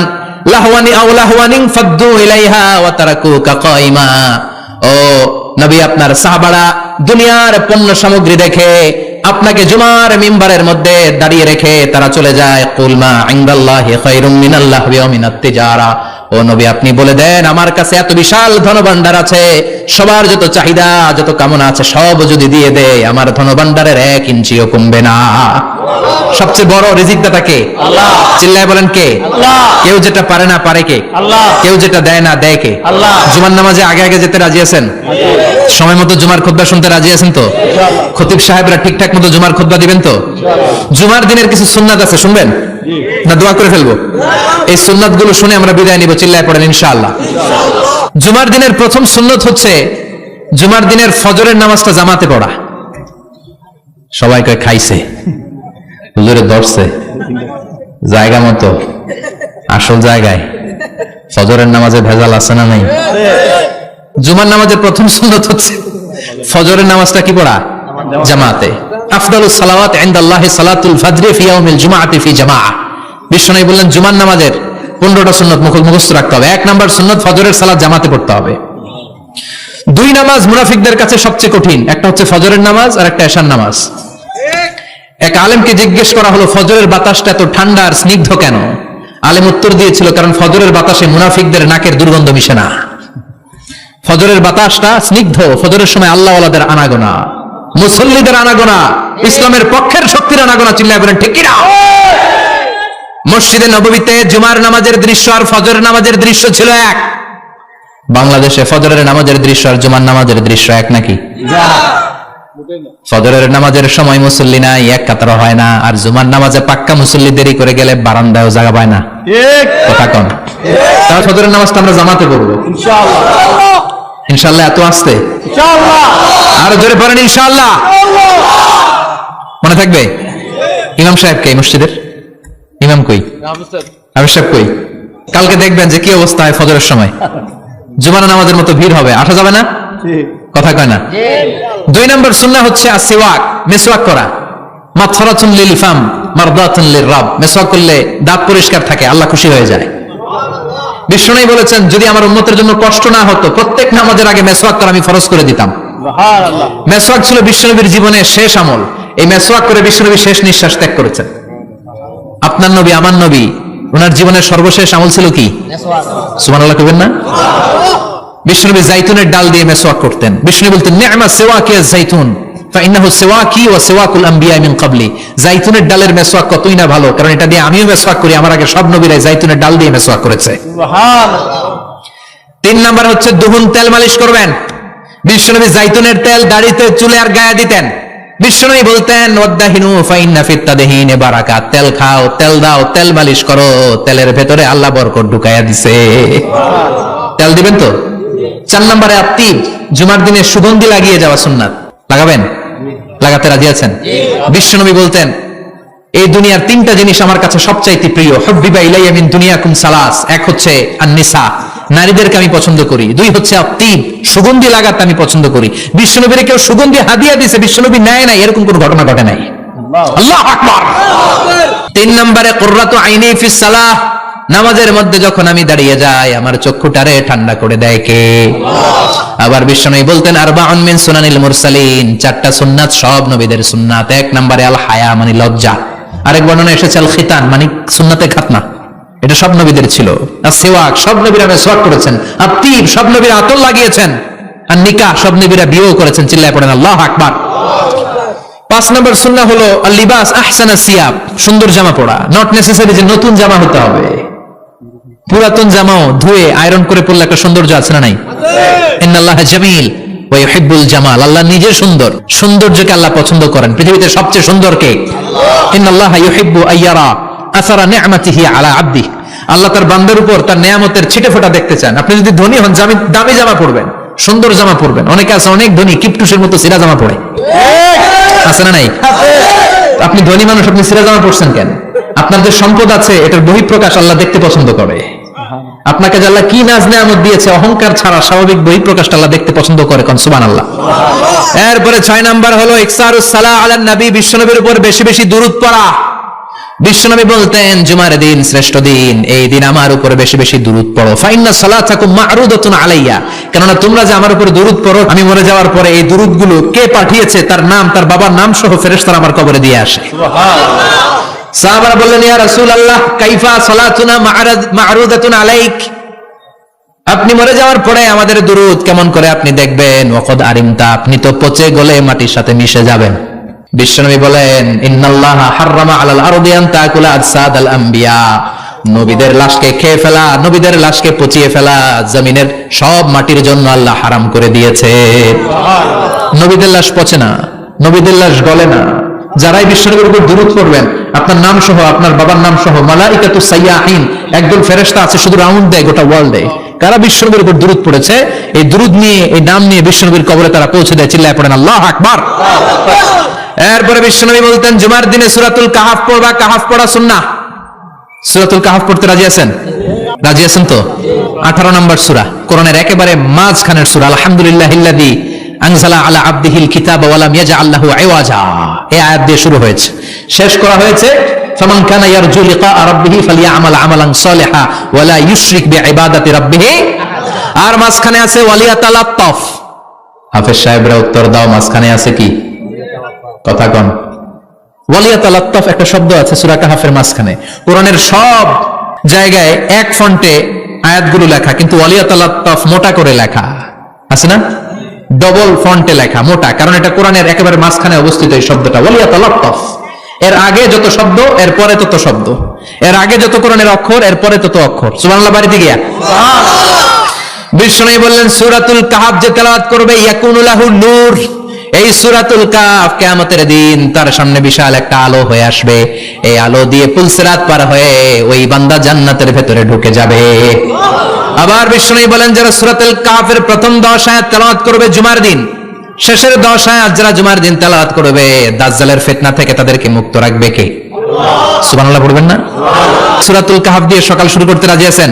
লাহওয়ানি আও লাহওয়ানিন ফাদ্দু ইলাইহা ওয়া তারাকুকা কাইমা। ও নবী, আপনার সাহাবারা দুনিয়ার পণ্য সামগ্রী দেখে আপনাকে জুমার মিম্বারের মধ্যে দাঁড়িয়ে রেখে তারা চলে যায়। কুল মা ইনদাল্লাহি খায়রুম মিনাল লাহওয়ি ওয়া মিনাত তিজারা। ও নবী, আপনি বলে দেন আমার কাছে এত বিশাল ধনভাণ্ডার আছে, সবার যত চাহিদা যত কামনা আছে সব যদি দিয়ে দেয় আমার ধনভাণ্ডারের 1 ইঞ্চিও কমবে না। সবচেয়ে বড় রিজিকদাতা কে? আল্লাহ। চিল্লায় বলেন কে? আল্লাহ। কেউ যেটা পারে না পারে কে? আল্লাহ। কেউ যেটা দেয় না দেয় কে? আল্লাহ। জুমার নামাজে আগে আগে যেতে রাজি আছেন? সময় মতো জুমার খুতবা শুনতে রাজি আছেন তো? খতিব সাহেবরা ঠিকঠাক মতো জুমার খুতবা দিবেন তো? জুমার দিনের কিছু সুন্নাত আছে, শুনবেন না দোয়া করে ফেলবো? এই সুন্নাত গুলো শুনে আমরা বিদায় নিব। চিল্লায় পড়েন ইনশাআল্লাহ। জুমার দিনের প্রথম সুন্নত হচ্ছে জুমার দিনের ফজরের নামাজটা জামাতে পড়া। সবাই কয় খাইছে, হুজুরে ধরছে জায়গা মতো, আসল জায়গায়। ফজরের নামাজে ভেজাল আছে না নাই? জুমার নামাজের প্রথম সুন্নত হচ্ছে ফজরের নামাজটা কি পড়া? জামাতে। আফদালুস সালাওয়াত ইনদাল্লাহি সালাতুল ফজর ফি ইয়াউমিল জুমআতি ফি জামাআহ। বিশ্বনবী বললেন জুমার নামাজের 15টা সুন্নত মুখস্থ রাখতে হবে। 1 নাম্বার সুন্নত ফজরের সালাত জামাতে পড়তে হবে। 2 নামাজ মুনাফিকদের কাছে সবচেয়ে কঠিন, একটা হচ্ছে ফজরের নামাজ আর একটা এশার নামাজ। এক আলেমকে জিজ্ঞেস করা হলো ফজরের বাতাসটা এত ঠান্ডা আর স্নিগ্ধ কেন? আলেম উত্তর দিয়েছিল, কারণ ফজরের বাতাসে মুনাফিকদের নাকের দুর্গন্ধ মিশে না। ফজরের বাতাসটা স্নিগ্ধ, ফজরের সময় আল্লাহওয়ালাদের আনাগোনা, মুসল্লিদের আনাগোনা, ইসলামের পক্ষের শক্তির আনাগোনা। চিল্লায় বলেন ঠিক কিনা? মসজিদে নববীতে জুমার নামাজের দৃশ্য আর ফজরের নামাজের দৃশ্য ছিল এক। বাংলাদেশে ফজরের নামাজের দৃশ্য আর জুমার নামাজের দৃশ্য এক নাকি? ফজরের নামাজের সময় মুসল্লি নাই, এক কাতার হয় না, আর জুমার নামাজে পাক্কা মুসল্লি দেরি করে গেলে বারান্দায়ও জায়গা পায় না। কথা কন। তাহলে ফজরের নামাজটা আমরা জামাতে পড়বো ইনশাআল্লাহ। এত আসতে আর জোরে পড়েন ইনশাআল্লাহ। মনে থাকবে? ইমাম সাহেব কে মসজিদের? ইমাম কই? আবির সাহেব কই? কালকে দেখবেন যে কি অবস্থা হয় ফজরের সময়। জুমার নামাজের মতো ভিড় হবে, আসা যাবে না। কথা কয় না। 2 নম্বর সুন্নাহ হচ্ছে আসওয়াক, মিসওয়াক করা। মাতফারাতুন লিল ফাম মারদাতুন লির রাব। মিসওয়াক করলে দাঁত পরিষ্কার থাকে, আল্লাহ খুশি হয়ে যায়। বিষ্ণু বলেছেন, যদি আমার উম্মতের জন্য কষ্ট না হতো প্রত্যেক নামাজের আগে মিসওয়াক করা আমি ফরজ করে দিতাম। সুবহানাল্লাহ। মিসওয়াক ছিল বিশ্বনবীর জীবনের শেষ আমল। এই মিসওয়াক করে বিশ্বনবী শেষ নিঃশ্বাস ত্যাগ করেছেন। আপনার নবী, আমার নবী, ওনার জীবনের সর্বশেষ আমল ছিল কি? সুবহানাল্লাহ কইবেন না? বিশ্বনবী জাইতুনের ডাল দিয়ে মিসওয়াক করতেন। বিষ্ণু বলতেন, নি'মা সিওয়াকিয়া জাইতুন ফাইন্নাহু সিওয়াকি ওয়া সিওয়াকুল আম্বিয়া মিন ক্বাবলি। জাইতুনের ডালের মিসওয়াক কতই না ভালো, কারণ এটা দিয়ে আমিও মিসওয়াক করি, আমার আগে সব নবীরা জাইতুনের ডাল দিয়ে মিসওয়াক করেছে। সুবহানাল্লাহ। 3 নাম্বার হচ্ছে দুহুন, তেল মালিশ করবেন। বিশ্বনবী জাইতুনের তেল দাড়িতে, চুলে আর গায়ে দিতেন। বিশ্বনবী বলতেন, ওয়াদাহিনু ফাইন্না ফিত তাদহিনি বারাকাত। তেল খাও, তেল দাও, তেল মালিশ করো, তেলের ভেতরে আল্লাহ বরকত ঢুকাইয়া দিছে। তেল দিবেন তো? 4 নম্বরে আত্তিব, জুমার দিনে সুগন্ধি লাগিয়ে যাওয়া সুন্নাত। লাগাবেন? লাগাতে রাজি আছেন? বিশ্বনবী বলতেন, এই দুনিয়ার 3টা জিনিস আমার কাছে সবচাইতে প্রিয়। হুব্বিবা ইলাইয়া মিন দুনিয়াকুম সালাস। এক হচ্ছে আন-নিসা, নারীদেরকে আমি পছন্দ করি। 2 হচ্ছে আত্তিব, সুগন্ধি লাগাতে আমি পছন্দ করি। বিশ্বনবীর কেউ সুগন্ধি হাদিয়া দিয়েছে, বিশ্বনবী নেয় নাই, এরকম কোন ঘটনা ঘটে নাই। আল্লাহু আকবার। 3 নম্বরে কুররাতু আইনি ফিস সালাহ। নামাজের মধ্যে যখন আমি দাঁড়িয়ে যাই আমার চক্ষুটারে ঠান্ডা করে দেয় কে? আবার বিশ্বনবী বলতেন, আরবাউন মিন সুনানিল মুরসালিন। 4টা সুন্নাত সব নবীদের সুন্নাত। 1 নম্বরে আল হায়া, মানে লজ্জা। আরেক বর্ণনা এসেছে আল খিতান, মানে সুন্নাতে খাতনা। এটা সব নবীদের ছিল। আর সিওয়াক, সব নবীরা মিসওয়াক করেছেন। আত্তিব, সব নবীরা আতর লাগিয়েছেন। আর নিকাহ, সব নবীরা বিয়েও করেছেন। চিল্লায় পড়েন আল্লাহু আকবার। 5 নম্বর সুন্নাহ হলো আল লিবাস আহসানা সিয়াব, সুন্দর জামা পরা। নট নেসেসারি যে নতুন জামা হতে হবে, পুরাতন জামাও ধুয়ে আয়রন করে পরলে একটা সৌন্দর্য আছে না নাই? ইন্নাল্লাহা জামিল ওয়া ইউহিব্বুল জামাল। আল্লাহ নিজে সুন্দর, সৌন্দর্যকে আল্লাহ পছন্দ করেন। পৃথিবীতে সবচেয়ে সুন্দর কে? ইন্নাল্লাহা ইউহিব্বু আইয়ারা আসারা নি'মাতিহি আলা আবদিহি। আল্লাহ তার বান্দার উপর তার নেয়ামতের ছিটেফোঁটা দেখতে চান। আপনি যদি ধনী হন, দামি জামা পরবেন, সুন্দর জামা পরবেন। অনেকে আছে অনেক ধনী, কিপটুসের মতো সিরা জামা পরে, আছে না নাই? আপনি ধনী মানুষ, আপনি সিরা জামা পরছেন কেন? আপনার যে সম্পদ আছে এটার বহিঃপ্রকাশ আল্লাহ দেখতে পছন্দ করে। আপনাকে যে আল্লাহ কি নাজ নেয়ামত দিয়েছে, অহংকার ছাড়া স্বাভাবিক বহিঃপ্রকাশটা আল্লাহ দেখতে পছন্দ করে। কোন সুবহানাল্লাহ। এরপরে 6 নাম্বার হলো ইকসারুস সালাহ আলান নবী, বিশ্বনবীর উপর বেশি বেশি দুরূদ পড়া। বিশ্বনবী বলতেন, জুমার দিন শ্রেষ্ঠ দিন, এই দিন আমার উপর বেশি বেশি দুরূদ পড়ো। ফাইন্না সালাতাকুম মা'রুদাতুন আলাইয়া। কেননা তোমরা যে আমার উপর দুরূদ পড়ো, আমি মরে যাওয়ার পরে এই দুরূদগুলো কে পাঠিয়েছে তার নাম, তার বাবার নাম সহ ফেরেশতারা আমার কবরে দিয়ে আসে। সুবহানাল্লাহ। সাহাবারা বললেন, ইয়া রাসূলুল্লাহ কাইফা সালাতুনা মা'রুদাতুন আলাইক। আপনি মরে যাওয়ার পরে আমাদের দুরূদ কেমন করে আপনি দেখবেন? ওয়াকাদ আরিমতা, আপনি তো পচে গলে মাটির সাথে মিশে যাবেন। বিশ্বনবী বলেন, ইন্নাল্লাহা হাররামা আলাল আরদি আন তাকুলা আজসাদাল আম্বিয়া। নবীদের লাশকে খেয়ে ফেলা, নবীদের লাশকে পচিয়ে ফেলা জমিনের সব মাটির জন্য আল্লাহ হারাম করে দিয়েছে। নবীদের লাশ পচে না, নবীদের লাশ গলে না। যারাই বিশ্বনবীর উপর দুরূদ পড়বেন, আপনার নাম সহ, আপনার বাবার নাম সহ, মালাইকাতুস সাইয়াহিন, একদল ফেরেশতা আছে শুধু রাউন্ড দেয় গোটা ওয়ার্ল্ডে। কারা বিশ্বনবীর উপর দুরূদ পড়েছে, এই দুরূদ নিয়ে, এই নাম নিয়ে বিশ্বনবীর কবরে তারা পৌঁছে দেয়। চিল্লায় পড়েন আল্লাহু আকবার। এরপরে বিশ্বনবী বলতেন, জুমার দিনে সূরাতুল কাহাফ পড়বা। কাহাফ পড়া সুন্নাহ। সূরাতুল কাহাফ পড়তে রাজি আছেন? রাজি আছেন তো? 18 নম্বর সূরা, কোরআনের একেবারে মাঝখানের সূরা। আলহামদুলিল্লাহিল্লাযী আনজালা আলা আবদিহিল কিতাবা ওয়া লাম ইয়াজআল লাহু ইওয়াজা। এই আয়াত দিয়ে শুরু হয়েছে, শেষ করা হয়েছে ফামান কানা ইয়ারজু লিকা রাব্বিহি ফালইআমাল আমালান সালিহা ওয়া লা ইউশরিক বিইবাদাতি রাব্বিহি। আর মাঝখানে আছে ওয়ালিয়াতালাত্তাফ। হাফেজ সাহেবরা উত্তর দাও, মাঝখানে আছে কি? কথা কন। ওয়ালিয়াতালাত্তাফ একটা শব্দ আছে সূরা কাহাফের মাঝখানে। কোরআনের সব জায়গায় এক ফন্টে আয়াতগুলো লেখা, কিন্তু ওয়ালিয়াতালাত্তাফ মোটা করে লেখা আছে না, ডবল ফন্টে লেখা মোটা, কারণ এটা কোরআনের একেবারে মাঝখানে অবস্থিত এই শব্দটা ওয়ালিয়াতালাত্তাফ। এর আগে যত শব্দ এর পরে তত শব্দ, এর আগে যত কোরআনের অক্ষর এর পরে তত অক্ষর। সুবহানাল্লাহ বাড়িতে গিয়া বিষ্ণু বললেন সূরাতুল কাহফ যে তেলাওয়াত করবে ইয়াকুনু লাহু নূর, এই সূরাতুল কাহফ কিয়ামতের দিন তার সামনে বিশাল একটা আলো হয়ে আসবে, এই আলো দিয়ে পুলসিরাত পার হয়ে ওই বান্দা জান্নাতের ভেতরে ঢুকে যাবে। আবার বিষ্ণু বলেন যারা সূরাতুল কাহফের প্রথম 10 আয়াত তেলাওয়াত করবে জুমার দিন, শেষের 10 আয়াত যারা জুমার দিন তেলাওয়াত করবে, দাজ্জালের ফিতনা থেকে তাদেরকে মুক্ত রাখবে কে? সুবহানাল্লাহ পড়বেন না? সূরাতুল কাহফ দিয়ে সকাল শুরু করতে রাজি আছেন?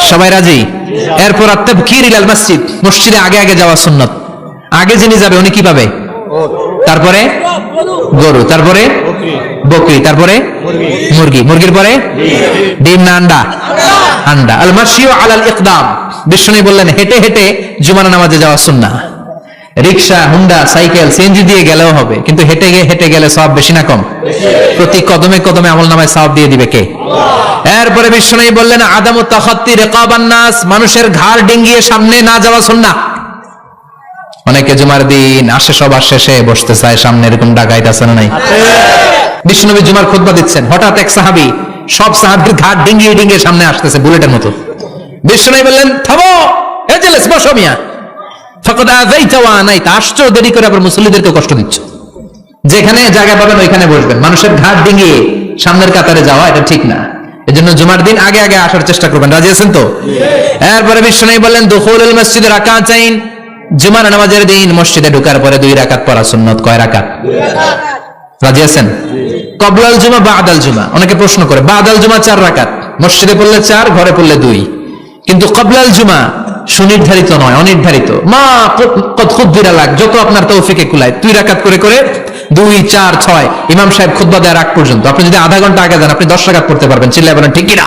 সবাই রাজি? এরপর আত-তাবকির ইলাল মসজিদ, মসজিদে আগে আগে যাওয়া সুন্নাত। আগে যিনি যাবে উনি কি পাবে? তারপরে গরু, তারপরে বকরি, তারপরে মুরগি, মুরগির পরে ডিম না আন্ডা? আন্ডা। আল মাশিউ আলাল ইকদাম, বিষ্ণু বললেন হেঁটে হেঁটে জুমার নামাজে যাওয়া সুন্নাহ। রিকশা, হুন্ডা, সাইকেল, সিএনজি দিয়ে গেলেও হবে, কিন্তু হেঁটে হেঁটে গেলে সওয়াব বেশি না কম? প্রতি কদমে কদমে আমলনামায় সওয়াব দিয়ে দিবে কে? এরপরে বিষ্ণু বললেন আদামু তাখাত্তি রিকাবান নাস, মানুষের ঘাড় ডিঙ্গিয়ে সামনে না যাওয়া সুন্নাহ। অনেকে জুমার দিন আসে সবার শেষে বসতে চায় সামনে, এরকম ডাকাইত আছে না নাই? বিষ্ণুনবী জুমার খুতবা দিচ্ছেন, হঠাৎ এক সাহাবী সব সাহাবীর ঘাড় ডিঙ্গিয়ে ডিঙ্গিয়ে সামনে আসতেছে বুলেটের মতো। বিষ্ণু বললেন থামো, এজেলেস বসো মিয়া, ফাকাদ আযাইতা ওয়া আনাইতা, আসছো দেরি করে আবার মুসল্লিদেরকে কষ্ট দিচ্ছ। যেখানে জায়গা পাবেন ওইখানে বসবেন, মানুষের ঘাড় ডিঙ্গিয়ে সামনের কাতারে যাওয়া এটা ঠিক না। এজন্য জুমার দিন আগে আগে আসার চেষ্টা করবেন। রাজি আছেন তো? এরপরে বিষ্ণু বললেন দুখুলুল মসজিদে রাকাতাইন, জুমার নামাজের দিন মসজিদে ঢোকার পরে 2 রাকাত পড়া সুন্নাত। কয় রাকাত? 2 রাজি আছেন? কবলাল জুমা বাদাল জুমা, অনেকে প্রশ্ন করে বাদাল জুমা 4 রাকাত, মসজিদে পড়লে 4, ঘরে পড়লে 2, কিন্তু কবলাল জুমা সুনির্ধারিত নয়, অনির্ধারিত। মা কত খুদ্দিরা লাগ, যত আপনার তৌফিকে কুলায় 2 রাকাত করে করে 2, 4, 6 ইমাম সাহেব খুতবা দেওয়ার আগ পর্যন্ত আপনি যদি আধা ঘন্টা আগে যান আপনি 10 রাকাত পড়তে পারবেন। চিল্লায় বলেন ঠিক কিনা?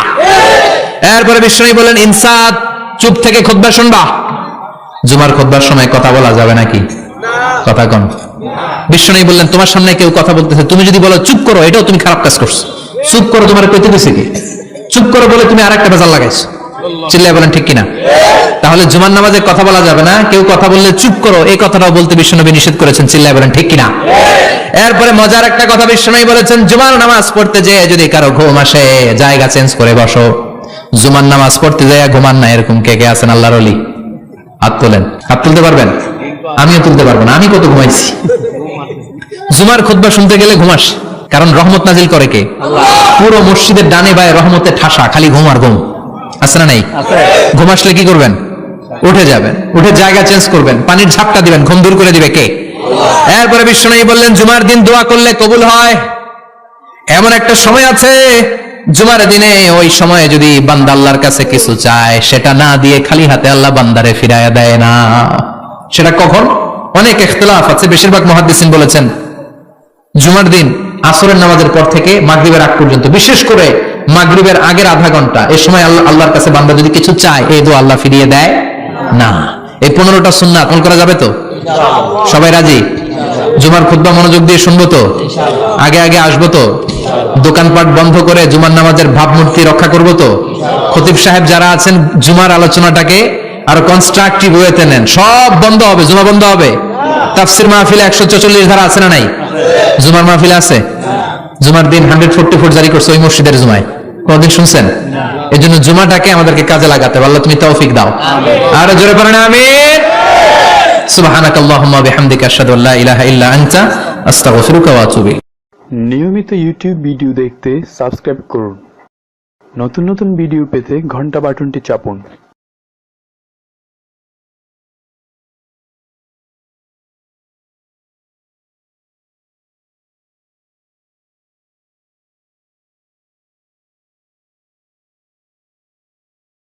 এরপরে বিষ্ণু বলেন ইনসাত, চুপ থেকে খুতবা শুনবা। জুমার খুতবার সময় কথা বলা যাবে নাকি? কথা কম। বিষ্ণু বললেন তোমার সামনে কেউ কথা বলতেছে, তুমি যদি বলো চুপ করো, এটাও তুমি খারাপ কাজ করছো। চুপ করো তোমার কইতে দিছে কি? চুপ করো বলে তুমি আরেকটা ভেজাল লাগাইছো। চিল্লায় বলেন ঠিক কিনা? তাহলে জুমার নামাজে কথা বলা যাবে না, কেউ কথা বললে চুপ করো এই কথাটাও বলতে বিশ্বনবী নিষেধ করেছেন। চিল্লায় বলেন ঠিক কিনা? এরপরে মজার একটা কথা বিশ্বনবী বলেছেন, জুমার নামাজ পড়তে যেয়ে যদি কারো ঘুম আসে জায়গা চেঞ্জ করে বসো। জুমার নামাজ পড়তে যেয়ে ঘুমান না, এরকম কে কে আছেন আল্লাহর ওলি? হাত তোলেন। হাত তুলতে পারবেন? আমিও তুলতে পারবো না, আমি কত ঘুমাইছি। জুমার খুতবা শুনতে গেলে ঘুমাস, কারণ রহমত নাজিল করে কে? পুরো মসজিদের ডানে বায়ে রহমতে ঠাসা, খালি ঘুম আর ঘুম। আছে না নাই? ঘুম আসলে কি করবেন? উঠে যাবেন, উঠে জায়গা চেঞ্জ করবেন, পানির ঝাপটা দিবেন, ঘুম দূর করে দিবে কে? এরপরে বিশ্বনবী বললেন জুমার দিন দোয়া করলে কবুল হয়। এমন একটা সময় আছে জুমার দিনে, ওই সময়ে যদি বান্দা আল্লাহর কাছে কিছু চায় সেটা না দিয়ে খালি হাতে আল্লাহ বান্দারে ফিরাইয়া দেয় না। সেটা কখন? অনেক ইখতিলাফ আছে, বেশিরভাগ মুহাদ্দিসিন বলেছেন জুমার দিন আসরের নামাজের পর থেকে মাগরিবের আগ পর্যন্ত, বিশেষ করে মাগরিবের আগের আধা ঘন্টা, এই সময় আল্লাহর কাছে বান্দা যদি কিছু চায় এই দোয়া আল্লাহ ফিরিয়ে দেয় না। এই 15টা সুন্নাত আমল করা যাবে তো? সবাই রাজি? জুমার খুতবা মনোযোগ দিয়ে শুনবো তো? আগে আগে আসবো তো? দোকানপাট বন্ধ করে জুমার নামাজের ভাবমূর্তি রক্ষা করবো তো? খতিব সাহেব যারা আছেন জুমার আলোচনাটাকে আরো কনস্ট্রাকটিভ ওয়েতে নেন। সব বন্ধ হবে, জুমা বন্ধ হবে। তাফসির মাহফিলে 144 ধারা আছে না নাই? জুমার মাহফিলে আছে। জুমার দিন 144 জারি করছে ওই মসজিদের জুমায়, কোনদিন শুনছেন? এই জন্য জুমাটাকে আমাদেরকে কাজে লাগাতে হবে। আল্লাহ তুমি তৌফিক দাও। আর জোরে পড়েন আমিন। সুবহানাকাল্লাহুম্মা বিহামদিকা আশহাদু আল্লা ইলাহা ইল্লা আনতা আস্তাগফিরুকা ওয়া আতুবু ইলাইক। নিয়মিত ইউটিউব ভিডিও দেখতে সাবস্ক্রাইব করুন। নতুন নতুন ভিডিও পেতে ঘন্টা বাটনটি চাপুন।